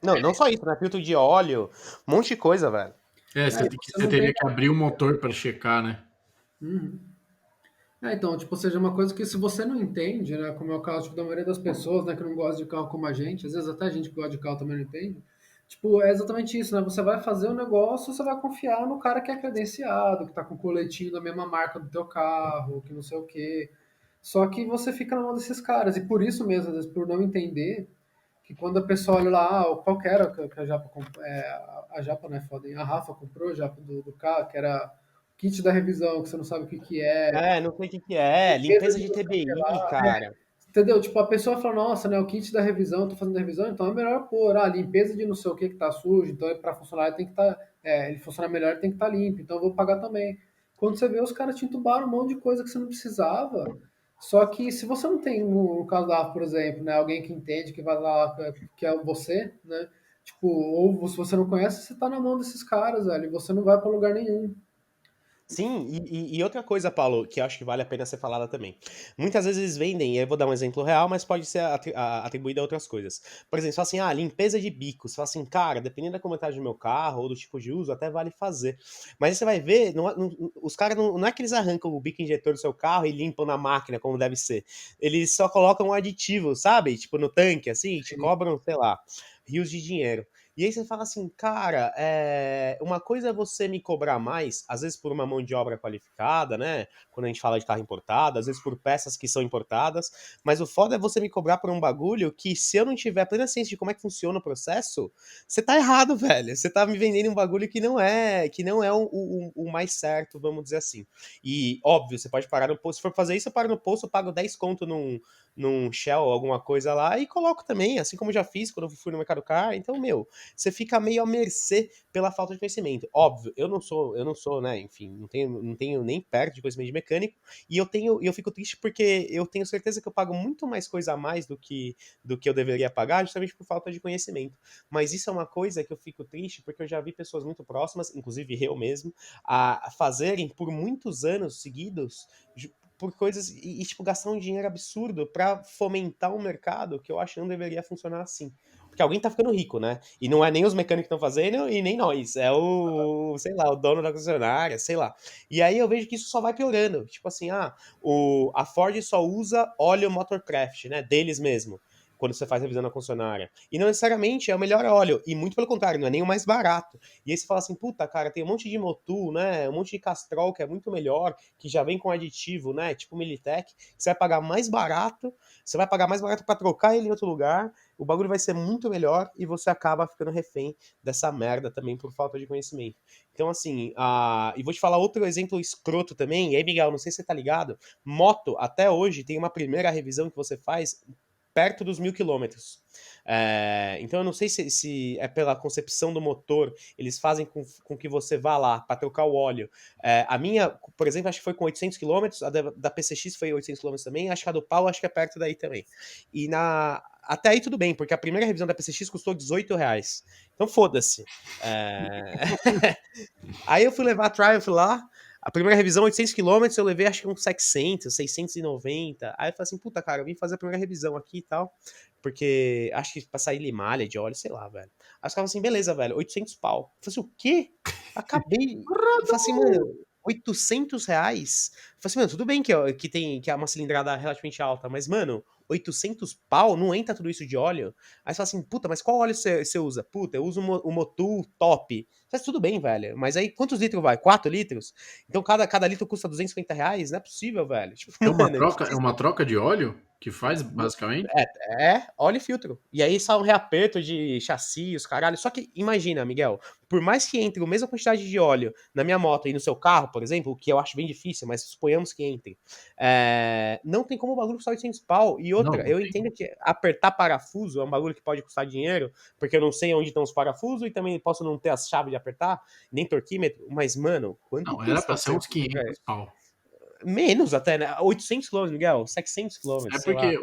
Não só isso, né? Filtro de óleo, um monte de coisa, velho. É, É, e você você não tem. teria que abrir o motor para checar, né? Uhum. Então, tipo, seja uma coisa que se você não entende, né, como é o caso tipo, da maioria das pessoas, né, que não gosta de carro como a gente, às vezes até a gente que gosta de carro também não entende, tipo, é exatamente isso, né, você vai fazer um negócio, você vai confiar no cara que é credenciado, que tá com o coletinho da mesma marca do teu carro, que não sei o quê, só que você fica na mão desses caras, e por isso mesmo, às vezes, por não entender, que quando a pessoa olha lá, qual que era que a Japa comprou, a Japa não é foda, hein? A Rafa comprou, Japa, do carro, que era kit da revisão, que você não sabe o que que é, Não sei o que que é, limpeza limpeza de de não sei o que TBI, lá. cara. Entendeu? Tipo, a pessoa fala, nossa, né, o kit da revisão, tô fazendo a revisão, então é melhor pôr, limpeza de não sei o que tá sujo, então para funcionar tem que estar, ele funcionar melhor tem que estar limpo, então eu vou pagar também. Quando você vê, os caras te entubaram um monte de coisa que você não precisava, só que se você não tem, no caso da AF, por exemplo, né, alguém que entende, que vai lá, que é você, né, tipo, ou se você não conhece, você tá na mão desses caras, velho, e você não vai para lugar nenhum. Sim, e outra coisa, Paulo, que eu acho que vale a pena ser falada também. Muitas vezes eles vendem, e aí eu vou dar um exemplo real, mas pode ser atribuído a outras coisas. Por exemplo, você fala assim, limpeza de bico. Você fala assim, cara, dependendo da comentário do meu carro ou do tipo de uso, até vale fazer. Mas aí você vai ver, os caras não é que eles arrancam o bico injetor do seu carro e limpam na máquina, como deve ser. Eles só colocam um aditivo, sabe? Tipo no tanque, assim, e te Sim. cobram, sei lá, rios de dinheiro. E aí você fala assim, cara, uma coisa é você me cobrar mais, às vezes por uma mão de obra qualificada, né? Quando a gente fala de carro importado, às vezes por peças que são importadas, mas o foda é você me cobrar por um bagulho que, se eu não tiver plena ciência de como é que funciona o processo, você tá errado, velho. Você tá me vendendo um bagulho que não é o mais certo, vamos dizer assim. E, óbvio, você pode parar no posto. Se for fazer isso, eu paro no posto, eu pago 10 conto num Shell, alguma coisa lá, e coloco também, assim como eu já fiz quando eu fui no Mercado Car. Então, meu, você fica meio à mercê pela falta de conhecimento. Óbvio, eu não sou, né, enfim, não tenho nem perto de conhecimento de mecânico, e eu fico triste porque eu tenho certeza que eu pago muito mais coisa a mais do que eu deveria pagar, justamente por falta de conhecimento. Mas isso é uma coisa que eu fico triste porque eu já vi pessoas muito próximas, inclusive eu mesmo, a fazerem por muitos anos seguidos por coisas tipo, gastar um dinheiro absurdo para fomentar um mercado que eu acho que não deveria funcionar assim. Porque alguém tá ficando rico, né? E não é nem os mecânicos que estão fazendo e nem nós. É sei lá, o dono da concessionária, sei lá. E aí eu vejo que isso só vai piorando. Tipo assim, a Ford só usa óleo Motorcraft, né? Deles mesmo. Quando você faz revisão na concessionária. E não necessariamente é o melhor óleo. E muito pelo contrário, não é nem o mais barato. E aí você fala assim, puta, cara, tem um monte de Motul, né? Um monte de Castrol que é muito melhor, que já vem com aditivo, né? Tipo Militech, que você vai pagar mais barato. Você vai pagar mais barato para trocar ele em outro lugar, o bagulho vai ser muito melhor e você acaba ficando refém dessa merda também por falta de conhecimento. Então, assim, e vou te falar outro exemplo escroto também, e aí, Miguel, não sei se você tá ligado, moto, até hoje, tem uma primeira revisão que você faz perto dos 1.000 quilômetros. Então eu não sei se é pela concepção do motor, eles fazem com que você vá lá para trocar o óleo. A minha, por exemplo, acho que foi com 800 quilômetros, a da PCX foi 800 quilômetros também, acho que a do Paulo acho que é perto daí também. E até aí tudo bem, porque a primeira revisão da PCX custou R$18. Então foda-se. Aí eu fui levar a Triumph lá, a primeira revisão, 800 quilômetros, eu levei acho que uns 700, 690. Aí eu falei assim, puta, cara, eu vim fazer a primeira revisão aqui e tal, porque acho que pra sair limalha de óleo, sei lá, velho. Aí os caras assim, beleza, velho, 800 pau. Eu falei assim, o quê? Acabei. Eu falei assim, mano, R$800? Eu falei assim, mano, tudo bem que é uma cilindrada relativamente alta, mas, mano, 800 pau, não entra tudo isso de óleo? Aí você fala assim, puta, mas qual óleo você usa? Puta, eu uso o Motul top. Mas tudo bem, velho. Mas aí quantos litros vai? 4 litros? Então cada litro custa R$250? Não é possível, velho. Tipo, mano, É uma troca de óleo que faz, basicamente? óleo e filtro. E aí sai um reaperto de chassi, os caralho. Só que imagina, Miguel, por mais que entre a mesma quantidade de óleo na minha moto e no seu carro, por exemplo, o que eu acho bem difícil, mas suponhamos que entre, não tem como o bagulho custar 800 pau. E outra, não eu tem. entendo que apertar parafuso é um bagulho que pode custar dinheiro, porque eu não sei onde estão os parafusos e também posso não ter as chaves de apertar, nem torquímetro, mas, mano, quanto Não, era custa pra um ser uns serviço, velho? 500 pau. Menos até, né? 800 quilômetros, Miguel, 700 É quilômetros, sei lá. porque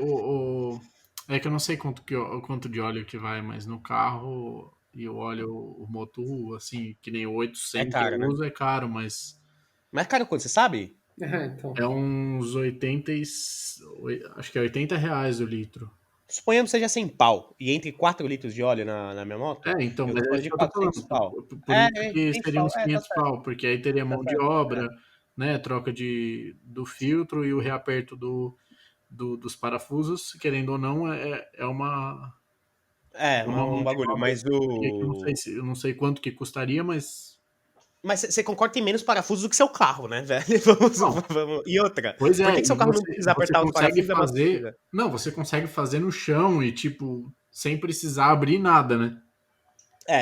é que eu não sei quanto de óleo que vai, mas no carro e o óleo, o Motul, assim, que nem o É 800 que eu caro, né? uso, é caro, mas Mas é caro quanto, você sabe? Então. é uns 80, acho que é R$ 80 o litro. Suponhamos que seja 100 pau e entre 4 litros de óleo na minha moto, Então, eu mas tô é falando isso de que eu tô 400 falando. pau. Por isso É, que 100 seriam pau, uns tá 500 certo, pau, porque aí teria tá mão de certo. obra, né, troca do filtro e o reaperto dos parafusos, querendo ou não, é uma Um mão de bagulho, obra mas que eu não sei, o. eu não sei quanto que custaria, mas. Mas você concorda que tem menos parafusos do que seu carro, né, velho? Não, E outra, pois por é, que seu e carro não você, precisa você apertar os consegue parafusos e a moto fazer. precisa? Não, você consegue fazer no chão e, tipo, sem precisar abrir nada, né?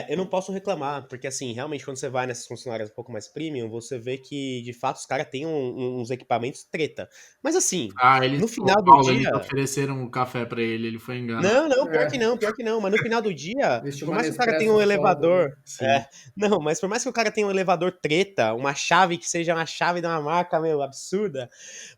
Eu não posso reclamar, porque assim, realmente quando você vai nessas concessionárias um pouco mais premium, você vê que de fato os caras têm uns equipamentos treta. Mas assim, Ah, no ô final do Paulo, eles dia. ofereceram o café pra ele foi enganado. Não, não, É, pior que não. Mas no final do dia, vestiu por uma mais que o cara tenha Nespresso um foda, elevador. né? Sim. Não, mas por mais que o cara tenha um elevador treta, uma chave que seja uma chave de uma marca, meu, absurda,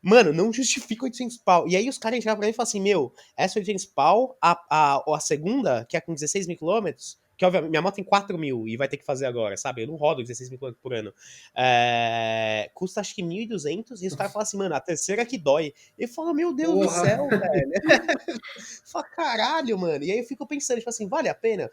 mano, não justifica 800 pau. E aí os caras chegam pra mim e falam assim, meu, essa 800 pau, a segunda, que é com 16 mil quilômetros, que obviamente minha moto tem 4 mil e vai ter que fazer agora, sabe? Eu não rodo 16 mil quilômetros por ano. Custa acho que 1.200 e os caras falam assim, mano, a terceira que dói. E fala, meu Deus do Porra! céu, velho. Fala, caralho, mano. E aí eu fico pensando, tipo assim, vale a pena?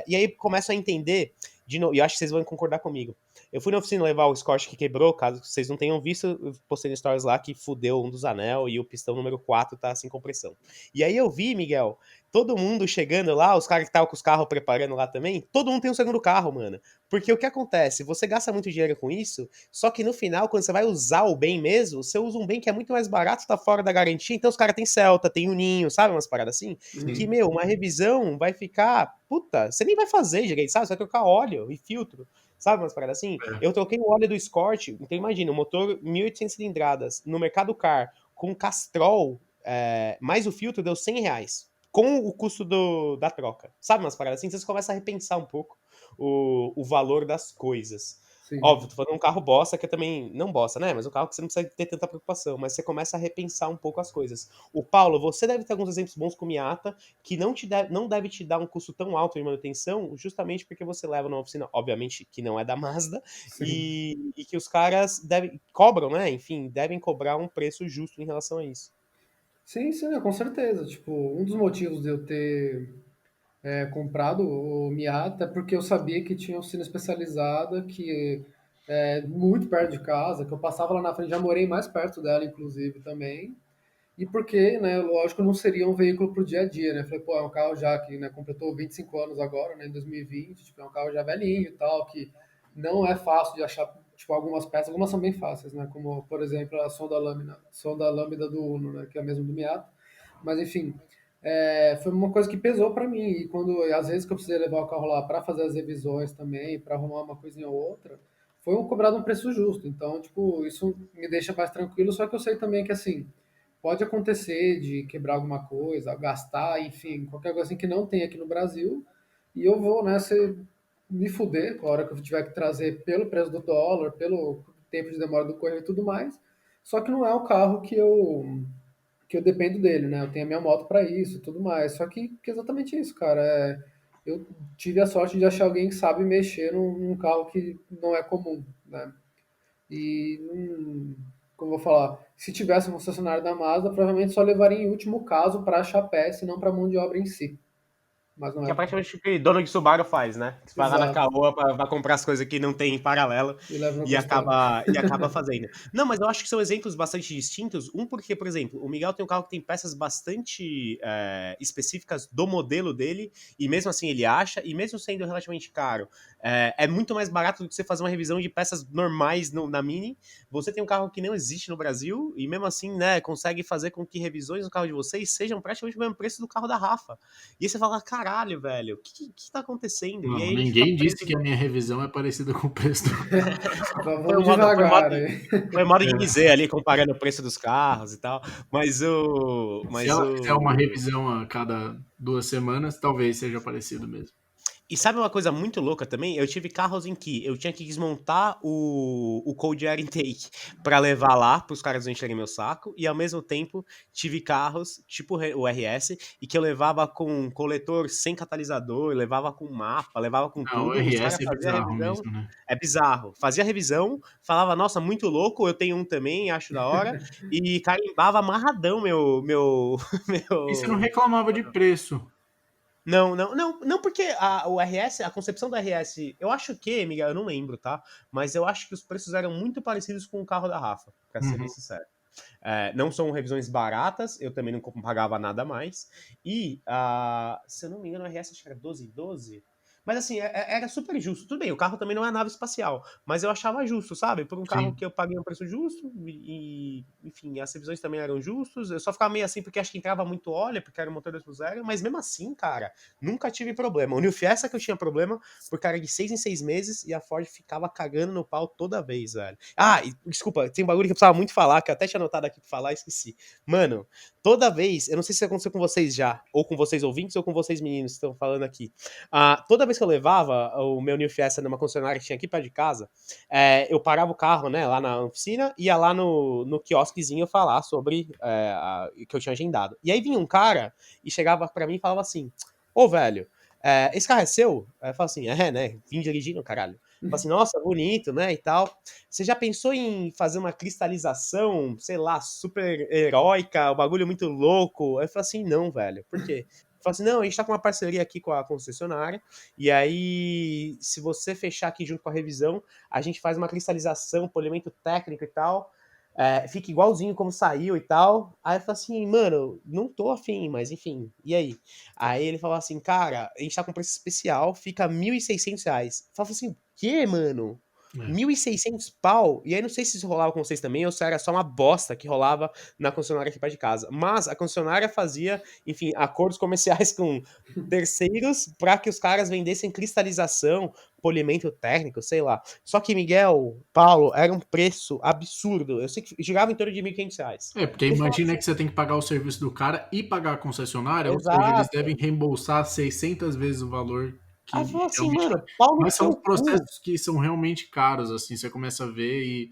E aí começo a entender, de novo, e eu acho que vocês vão concordar comigo. Eu fui na oficina levar o Escort que quebrou, caso vocês não tenham visto, eu postei no stories lá que fudeu um dos anel e o pistão número 4 tá sem compressão. E aí eu vi, Miguel, todo mundo chegando lá, os caras que estavam com os carros preparando lá também, todo mundo tem um segundo carro, mano. Porque o que acontece? Você gasta muito dinheiro com isso, só que no final, quando você vai usar o bem mesmo, você usa um bem que é muito mais barato, tá fora da garantia, então os caras têm Celta, tem Uninho, sabe? Umas paradas assim. Que, Uhum. meu, uma revisão vai ficar. Puta, você nem vai fazer direito, sabe? Você vai trocar óleo e filtro. Sabe umas paradas assim? É. Eu troquei o óleo do Escort, então imagina, o motor 1.800 cilindradas no Mercado Car com Castrol, mais o filtro, deu R$ 100. Com o custo da troca. Sabe umas paradas assim? Você começa a repensar um pouco o valor das coisas. Sim. Óbvio, tô falando um carro bosta que é também. Não bosta, né? Mas um carro que você não precisa ter tanta preocupação. Mas você começa a repensar um pouco as coisas. O Paulo, você deve ter alguns exemplos bons com o Miata, que não deve te dar um custo tão alto de manutenção, justamente porque você leva numa oficina, obviamente, que não é da Mazda, Sim. e que os caras cobram, né? Enfim, devem cobrar um preço justo em relação a isso. Sim, sim, com certeza. Tipo, um dos motivos de eu ter comprado o Miata é porque eu sabia que tinha oficina especializada que é muito perto de casa, que eu passava lá na frente, já morei mais perto dela, inclusive, também. E porque, né, lógico, não seria um veículo para o dia a dia, né? Falei, pô, é um carro já que, né, completou 25 anos agora, né, em 2020, tipo, é um carro já velhinho e tal, que não é fácil de achar, tipo, algumas peças, algumas são bem fáceis, né, como, por exemplo, a sonda lambda do Uno, né, que é a mesma do Miata. Mas, enfim, foi uma coisa que pesou para mim. E quando, às vezes, que eu precisei levar o carro lá para fazer as revisões também, para arrumar uma coisinha ou outra, foi cobrado um preço justo. Então, tipo, isso me deixa mais tranquilo, só que eu sei também que, assim, pode acontecer de quebrar alguma coisa, gastar, enfim, qualquer coisa assim que não tem aqui no Brasil, e eu vou, né, me fuder com a hora que eu tiver que trazer pelo preço do dólar, pelo tempo de demora do correio e tudo mais. Só que não é o carro que eu dependo dele, né? Eu tenho a minha moto para isso e tudo mais. Só que é exatamente isso, cara. Eu tive a sorte de achar alguém que sabe mexer num carro que não é comum, né? E, como eu vou falar, se tivesse um concessionário da Mazda, provavelmente só levaria em último caso para achar peça e não para mão de obra em si. Mas não Que é é o caso. praticamente o que dono de Subaru faz, né? Você vai lá na Exato. Caoa pra comprar as coisas que não tem em paralelo E leva no e costado. acaba fazendo. Não, mas eu acho que são exemplos bastante distintos. Um, porque, por exemplo, o Miguel tem um carro que tem peças bastante específicas do modelo dele, e mesmo assim ele acha, e mesmo sendo relativamente caro, é muito mais barato do que você fazer uma revisão de peças normais na Mini. Você tem um carro que não existe no Brasil, e mesmo assim, né, consegue fazer com que revisões do carro de vocês sejam praticamente o mesmo preço do carro da Rafa. E aí você fala, caralho, caralho, velho, o que tá acontecendo? E Não, aí a gente fica ninguém preso disse que a minha revisão é parecida com o preço do foi Vamos devagar aí. um modo de dizer ali, comparando o preço dos carros e tal, mas Se ela fizer uma revisão a cada 2 semanas, talvez seja parecido mesmo. E sabe uma coisa muito louca também? Eu tive carros em que eu tinha que desmontar o cold air intake pra levar lá pros caras não encherem meu saco, e ao mesmo tempo tive carros, tipo o RS, e que eu levava com coletor sem catalisador, levava com mapa, levava com Não, o tudo, os caras RS é faziam a bizarro revisão, mesmo, né? é bizarro. Fazia a revisão, falava, nossa, muito louco, eu tenho um também, acho da hora, e carimbava amarradão E você não meu. reclamava de preço. Não, porque o RS, a concepção do RS, eu acho que, Miguel, eu não lembro, tá? Mas eu acho que os preços eram muito parecidos com o carro da Rafa, pra ser bem sincero. Não são revisões baratas, eu também não pagava nada mais. E, se eu não me engano, o RS acho que era 12,12. Mas assim, era super justo. Tudo bem, o carro também não é nave espacial, mas eu achava justo, sabe? Por um carro Sim. que eu paguei um preço justo, e enfim, as revisões também eram justas. Eu só ficava meio assim porque acho que entrava muito óleo, porque era um motor 2.0, mas mesmo assim, cara, nunca tive problema. O New Fiesta que eu tinha problema, porque era de 6 em 6 meses e a Ford ficava cagando no pau toda vez, velho. Desculpa, tem um bagulho que eu precisava muito falar, que eu até tinha anotado aqui pra falar e esqueci. Mano, toda vez, eu não sei se aconteceu com vocês já, ou com vocês ouvintes, ou com vocês meninos que estão falando aqui. Toda vez que eu levava o meu New Fiesta numa concessionária que tinha aqui perto de casa, eu parava o carro, né, lá na oficina, ia lá no quiosquezinho falar sobre que eu tinha agendado. E aí vinha um cara e chegava pra mim e falava assim, ô, velho, esse carro é seu? Aí eu falava assim, né, vim dirigindo, caralho. Falei assim, nossa, bonito, né, e tal. Você já pensou em fazer uma cristalização, sei lá, super heróica, um bagulho muito louco? Aí eu falei assim, não, velho, por quê? Fala assim, não, a gente tá com uma parceria aqui com a concessionária, e aí, se você fechar aqui junto com a revisão, a gente faz uma cristalização, polimento técnico e tal, fica igualzinho como saiu e tal. Aí eu falei assim, mano, não tô afim, mas enfim, e aí? Aí ele falou assim, cara, a gente tá com preço especial, fica R$ 1.600. Eu falei assim, o quê, mano? 1.600 pau? E aí não sei se isso rolava com vocês também ou se era só uma bosta que rolava na concessionária aqui perto de casa. Mas a concessionária fazia, enfim, acordos comerciais com terceiros para que os caras vendessem cristalização, polimento técnico, sei lá. Só que, Miguel, Paulo, era um preço absurdo. Eu sei que girava em torno de R$ 1.500. Porque Ele falava imagina assim, que você tem que pagar o serviço do cara e pagar a concessionária, ou seja, eles exato. devem reembolsar 600 vezes o valor Aí que falou assim, realmente. mano, pau no Mas são seu cu. processos que são realmente caros, assim, você começa a ver e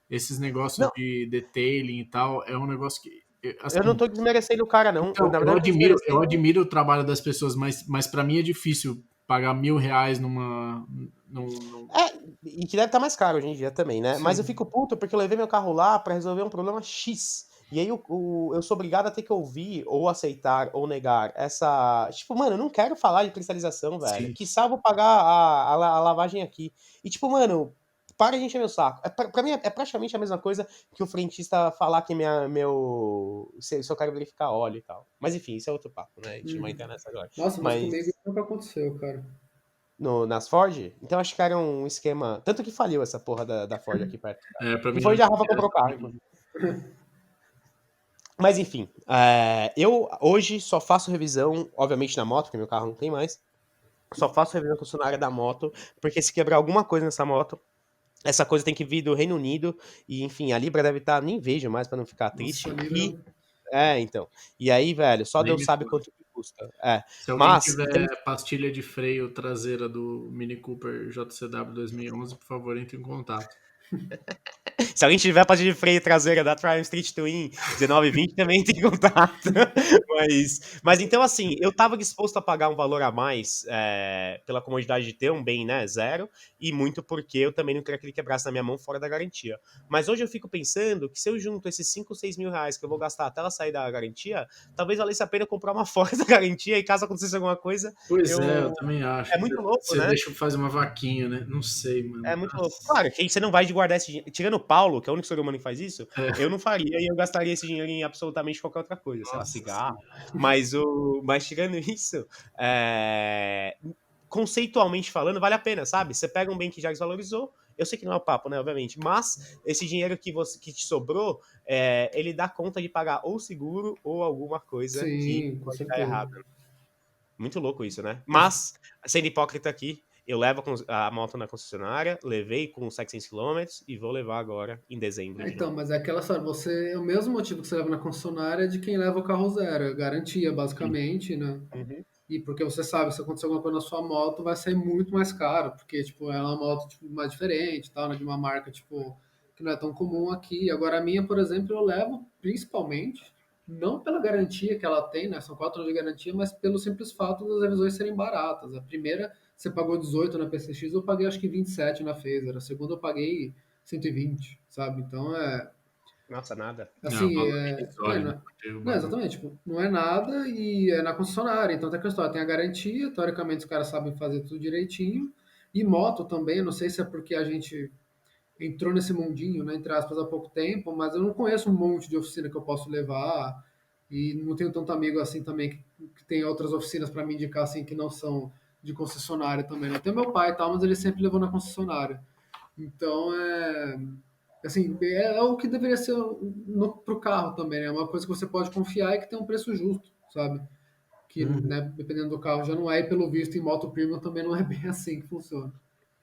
esses negócios Não, de detailing e tal, é um negócio que, eu não assim, tô desmerecendo o cara, não. então, Na eu verdade, eu tô admiro, eu desmerecendo. admiro o trabalho das pessoas, mas para mim é difícil pagar R$ 1.000 num. E que deve estar mais caro hoje em dia também, né? Mas eu Sim. fico puto porque eu levei meu carro lá pra resolver um problema X. E aí eu sou obrigado a ter que ouvir, ou aceitar, ou negar essa. Tipo, mano, eu não quero falar de cristalização, velho. Sim. Quiçá eu vou pagar a lavagem aqui. E tipo, mano, para de encher meu saco. Pra mim é praticamente a mesma coisa que o frentista falar que se eu quero verificar óleo e tal. Mas enfim, isso é outro papo, né? A gente não vai entrar nessa agora. Nossa, mas Mas comigo isso nunca aconteceu, cara. nas Ford. Então acho que era um esquema. Tanto que faliu essa porra da Ford aqui perto. Para E mim, foi onde a Rafa comprou o carro, inclusive. Mas enfim, eu hoje só faço revisão, obviamente na moto, porque meu carro não tem mais. Só faço revisão concessionária da moto, porque se quebrar alguma coisa nessa moto, essa coisa tem que vir do Reino Unido. E enfim, a Libra deve estar, nem vejo mais pra não ficar Nossa, triste. Libra. Então. E aí, velho, só nem Deus me sabe fala. quanto que custa. Se alguém Mas, tiver pastilha de freio traseira do Mini Cooper JCW 2011, por favor, entre em contato. se alguém tiver pastilha de freio traseira da Triumph Street Twin 1920, também tem contato. Mas então, assim, eu tava disposto a pagar um valor a mais pela comodidade de ter um bem, né, zero, e muito porque eu também não queria que ele quebrasse na minha mão fora da garantia. Mas hoje eu fico pensando que se eu junto esses 5, 6 mil reais que eu vou gastar até ela sair da garantia, talvez valesse a pena comprar uma fora da garantia e caso acontecesse alguma coisa, Pois é, eu eu... também acho. É muito louco, Você né? deixa eu fazer uma vaquinha, né? Não sei, É mano. muito louco. Nossa. Claro, que você não vai guardar esse dinheiro. Tirando o Paulo, que é o único ser humano que faz isso, É, eu não faria e eu gastaria esse dinheiro em absolutamente qualquer outra coisa, sei lá, nossa cigarro. senhora. Mas tirando isso, conceitualmente falando, vale a pena, sabe? Você pega um bem que já desvalorizou, eu sei que não é o papo, né, obviamente, mas esse dinheiro que te sobrou, ele dá conta de pagar ou seguro ou alguma coisa que Sim, com pode dar certeza. errado. Muito louco isso, né? Mas, sendo hipócrita aqui, eu levo a moto na concessionária, levei com 700 quilômetros e vou levar agora em dezembro de Então, novo. mas é aquela história, é o mesmo motivo que você leva na concessionária é de quem leva o carro zero, é garantia, Sim. basicamente, né? Uhum. E porque você sabe, se acontecer alguma coisa na sua moto, vai sair muito mais caro, porque, tipo, ela é uma moto, tipo, mais diferente, tal, né? De uma marca, tipo, que não é tão comum aqui. Agora, a minha, por exemplo, eu levo principalmente, não pela garantia que ela tem, né? São 4 anos de garantia, mas pelo simples fato das revisões serem baratas. A primeira, você pagou 18 na PCX, eu paguei acho que 27 na Phaser. A segunda, eu paguei 120, sabe? Então, Nossa, nada. Não, assim, valor irrisório, né? Por ter o não, bagulho. exatamente, tipo, não é nada e é na concessionária. Então tem aquela história, tem a garantia, teoricamente os caras sabem fazer tudo direitinho. E moto também, não sei se é porque a gente entrou nesse mundinho, né, entre aspas, há pouco tempo, mas eu não conheço um monte de oficina que eu posso levar e não tenho tanto amigo assim também que tem outras oficinas para me indicar assim que não são de concessionária também. Né? Tem meu pai e tal, mas ele sempre levou na concessionária. Então assim, é o que deveria ser pro carro também, né? É uma coisa que você pode confiar e que tem um preço justo, sabe? Que, Uhum. né, dependendo do carro já não é, e pelo visto em moto premium também não é bem assim que funciona.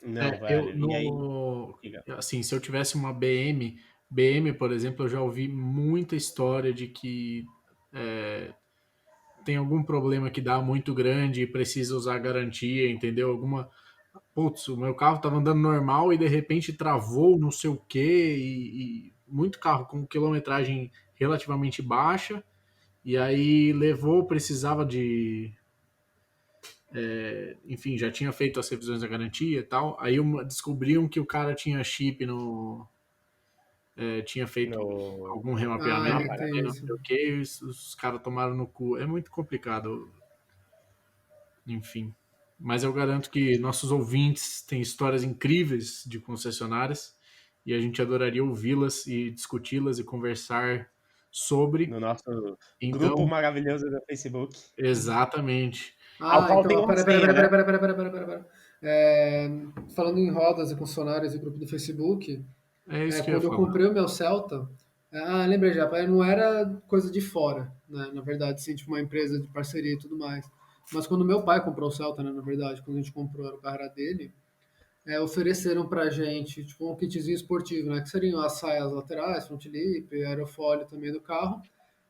Não, Eu velho. E aí, no diga. assim, se eu tivesse uma BM, por exemplo, eu já ouvi muita história de que tem algum problema que dá muito grande e precisa usar garantia, entendeu? Putz, o meu carro tava andando normal e de repente travou, não sei o quê, e muito carro com quilometragem relativamente baixa, e aí levou, precisava de, enfim, já tinha feito as revisões da garantia e tal, aí descobriam que o cara tinha chip tinha feito No... algum Ah, remapeamento, Ah, para. tem não isso. sei o quê, e os caras tomaram no cu. É muito complicado, enfim. Mas eu garanto que nossos ouvintes têm histórias incríveis de concessionárias e a gente adoraria ouvi-las e discuti-las e conversar sobre. No nosso grupo Então, maravilhoso do Facebook, exatamente. ao Ah, qual então, tem ó, uma pera, pera, senha, pera, né? pera, pera, pera, pera, pera, pera. É, falando em rodas e concessionárias e grupo do Facebook, É isso que eu ia quando eu falar. comprei o meu Celta, lembrei já, não era coisa de fora, né? Na verdade, sim, tipo uma empresa de parceria e tudo mais. Mas quando meu pai comprou o Celta, né, na verdade, quando a gente comprou era o carro era dele, ofereceram pra gente, tipo, um kitzinho esportivo, né? Que seriam as saias laterais, front lip, aerofólio também do carro,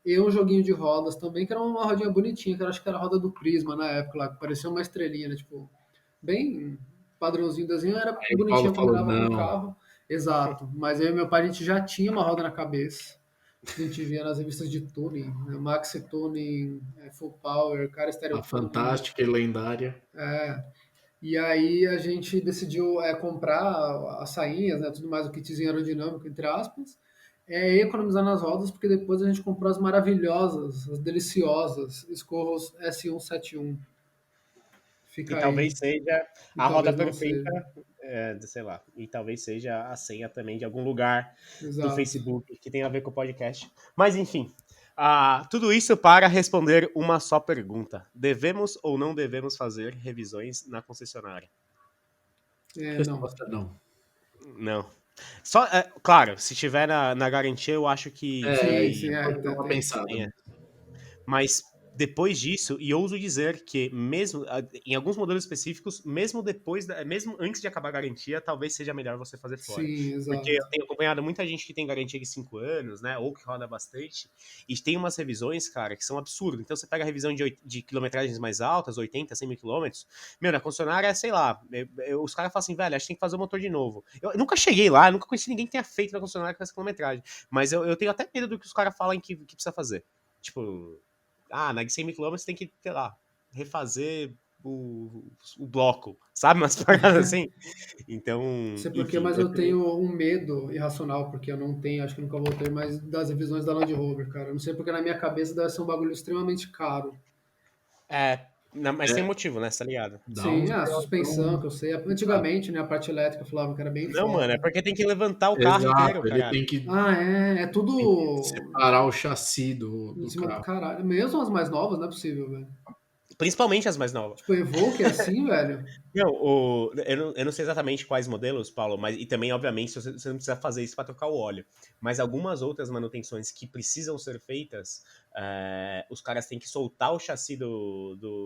e um joguinho de rodas também, que era uma rodinha bonitinha, que eu acho que era a roda do Prisma na época lá, que parecia uma estrelinha, né? Tipo, bem padrãozinho, desenho, era Aí o Paulo bonitinho, falou: combinava com o não, carro. Exato. Mas eu e meu pai, a gente já tinha uma roda na cabeça. A gente via nas revistas de tuning, né? Maxi Tuning, Full Power, Cara Stereo a Tuning. fantástica e lendária. É, e aí a gente decidiu comprar as sainhas, né, tudo mais, o kitzinho aerodinâmico, entre aspas, e economizar nas rodas, porque depois a gente comprou as maravilhosas, as deliciosas Scurros S171. E Fica aí, talvez seja e a roda talvez não perfeita, seja. sei lá, e talvez seja a senha também de algum lugar do Exato. Facebook que tem a ver com o podcast. Mas enfim, tudo isso para responder uma só pergunta: devemos ou não devemos fazer revisões na concessionária? Não. Resposta não. Não. Só, claro, se tiver na garantia, eu acho Sim, sim, Pode dar uma tem. pensada. é. Mas depois disso, e ouso dizer que mesmo em alguns modelos específicos, mesmo mesmo antes de acabar a garantia, talvez seja melhor você fazer fora. Sim, Porque eu exato. tenho acompanhado muita gente que tem garantia de 5 anos, né, ou que roda bastante, e tem umas revisões, cara, que são absurdas. Então você pega a revisão de quilometragens mais altas, 80, 100 mil quilômetros, meu, na concessionária, sei lá, os caras falam assim, velho, acho que tem que fazer o motor de novo. Eu nunca cheguei lá, nunca conheci ninguém que tenha feito na concessionária com essa quilometragem, mas eu tenho até medo do que os caras falam que precisa fazer. Tipo, na de 100 mil quilômetros tem que, sei lá, refazer o bloco, sabe? Umas paradas assim. Então, Sei por quê, enfim, mas eu eu também. tenho um medo irracional, porque eu não tenho, acho que nunca vou ter, mais das revisões da Land Rover, cara. Eu não sei porque na minha cabeça deve ser um bagulho extremamente caro. Mas tem É, motivo, né? Você tá ligado? dá Sim, uns a suspensão, BOzão que eu sei. pesado. Antigamente, né, a parte elétrica falava que era bem Não, mano, é foda. porque tem que levantar o carro inteiro, Exato, ele caralho. É tem que tudo separar o chassi do, em do cima do carro. caralho. Mesmo as mais novas, não é possível, velho. Principalmente as mais novas. Tipo, Evoque é assim, velho. Não, eu não sei exatamente quais modelos, Paulo, mas e também, obviamente, você não precisa fazer isso para trocar o óleo. Mas algumas outras manutenções que precisam ser feitas, os caras têm que soltar o chassi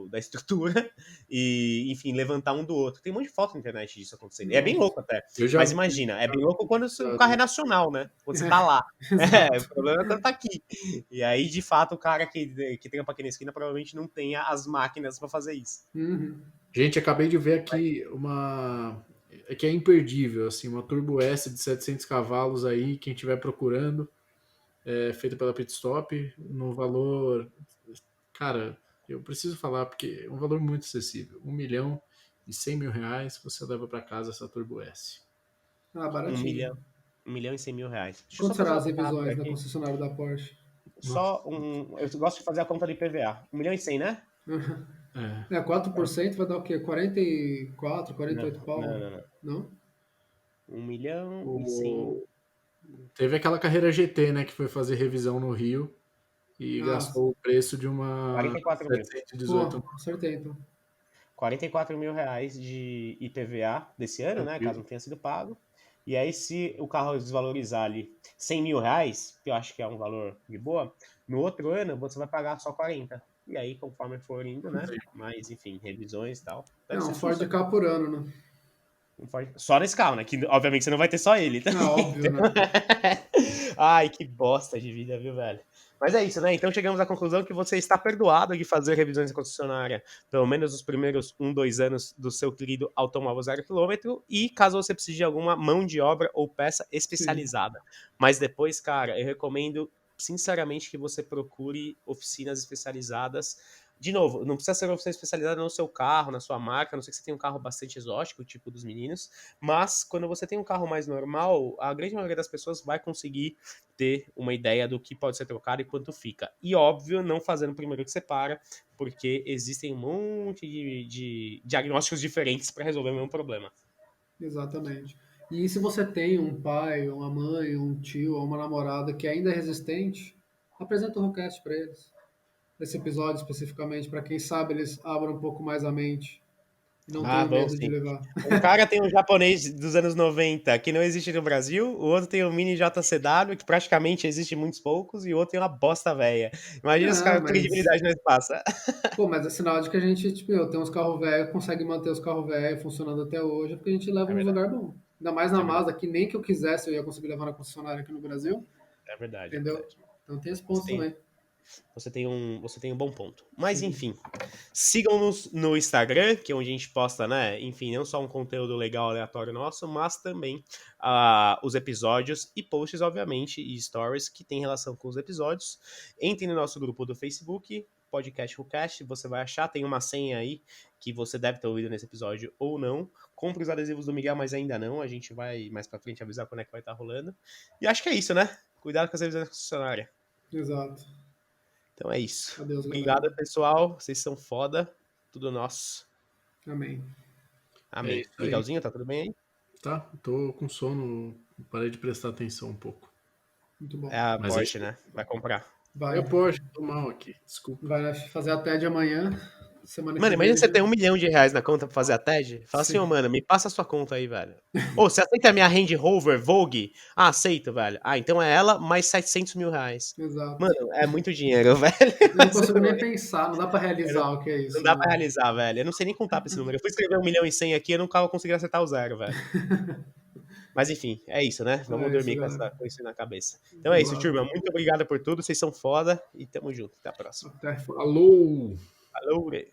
da estrutura e, enfim, levantar um do outro. Tem um monte de foto na internet disso acontecendo. É bem Nossa. louco até. Eu já Mas vi. imagina, é bem louco quando o carro é nacional, né? Quando você tá lá. O Exato. problema é quando tá aqui. E aí, de fato, o cara que trampa aqui na esquina provavelmente não tenha as máquinas para fazer isso. Uhum. Gente, acabei de ver aqui uma. É que é imperdível, assim, uma Turbo S de 700 cavalos aí, quem estiver procurando, feita pela Pitstop, no valor. Cara, eu preciso falar porque é um valor muito acessível. 1.100.000 reais, você leva para casa essa Turbo S. Ah, Um baratinho. milhão, 1.100.000 reais. Deixa eu só Quanto fazer serão uma as conta rápida revisões na aqui. concessionária da Porsche? Nossa. Eu gosto de fazer a conta de IPVA. 1.100.000, né? É. 4% vai dar o quê? 44, Não, 48 não, pau? não, não. Não? 1.100.000. O... Teve aquela carreira GT, né, que foi fazer revisão no Rio e Ah, gastou o preço de uma 44.000. 718. pô, acertei então. 44.000 reais de IPVA desse ano, né? Caso Tranquilo. não tenha sido pago. E aí, se o carro desvalorizar ali 100.000 reais, que eu acho que é um valor de boa, no outro ano você vai pagar só 40. E aí, conforme for indo, né? Mas, enfim, revisões e tal. É Deve um ser tudo Ford isso. Ka por ano, né? Só nesse carro, né? Que obviamente você não vai ter só ele. É óbvio, Então... né? Ai, que bosta de vida, viu, velho? Mas é isso, né? Então chegamos à conclusão que você está perdoado de fazer revisões em concessionária, pelo menos os primeiros 2 anos do seu querido automóvel 0 km, e caso você precise de alguma mão de obra ou peça Sim, especializada. Mas depois, cara, eu recomendo sinceramente que você procure oficinas especializadas. De novo, não precisa ser uma oficina especializada no seu carro, na sua marca, a não sei que você tenha um carro bastante exótico, tipo dos meninos, mas quando você tem um carro mais normal, a grande maioria das pessoas vai conseguir ter uma ideia do que pode ser trocado e quanto fica. E óbvio, não fazendo primeiro que separa, porque existem um monte de diagnósticos diferentes para resolver o mesmo problema. exatamente. E se você tem um pai, uma mãe, um tio ou uma namorada que ainda é resistente, apresenta o Roocast para eles. Esse episódio especificamente, para quem sabe eles abram um pouco mais a mente e não Ah, tenham bom, medo de sim. levar. Um cara tem um japonês dos anos 90 que não existe no Brasil, o outro tem um mini JCW que praticamente existe em muitos poucos, e o outro tem uma bosta velha. Imagina os Não, caras que mas credibilidade nós passa. pô, mas é sinal de que a gente, tipo, tem uns carros velhos, consegue manter os carros velhos funcionando até hoje, porque a gente leva É nos verdade, lugares bons. Ainda mais na é verdade, Mazda, que nem que eu quisesse eu ia conseguir levar na concessionária aqui no Brasil, é verdade, é entendeu? verdade. Então tem esse Você ponto tem, também. você tem um bom ponto. Mas Sim, enfim, sigam-nos no Instagram, que é onde a gente posta, né? Enfim, não só um conteúdo legal aleatório nosso, mas também os episódios e posts, obviamente, e stories que tem relação com os episódios. Entre no nosso grupo do Facebook, Podcast WhoCast, você vai achar, tem uma senha aí que você deve ter ouvido nesse episódio ou não. Compre os adesivos do Miguel, mas ainda não. A gente vai mais pra frente avisar quando é que vai estar rolando. E acho que é isso, né? Cuidado com as revisões concessionárias. exato. Então é isso. Adeus, galera. Obrigado, pessoal. Vocês são foda. Tudo nosso. Amém. É Amém. isso aí. Miguelzinho, tá tudo bem aí? Tá, tô com sono, parei de prestar atenção um pouco. Muito É bom. a Mas é Porsche, isso. né? Vai comprar. É o Vai. Porsche, tô mal aqui, desculpa. Vai fazer até de amanhã. Semana que Mano, vem imagina ele você já. ter 1 milhão de reais na conta pra fazer a TED. Fala assim, ô, Sim, mano, me passa a sua conta aí, velho. Ô, você aceita a minha Range Rover Vogue? Ah, aceito, velho. Ah, então é ela mais 700.000 reais. exato. Mano, é muito dinheiro, velho. Eu não consigo nem pensar, não dá pra Eu não, realizar o que é não isso, dá pra né? realizar, velho. Eu não sei nem contar pra esse número. Eu fui escrever 1.100.000 aqui, eu nunca consegui acertar o zero, velho. Mas enfim, é isso, né? Vamos É isso, dormir galera. com isso na cabeça. Então é isso, Exato. turma. Muito obrigado por tudo. Vocês são foda e tamo junto. Até a próxima. Até. Falou! Falou, velho.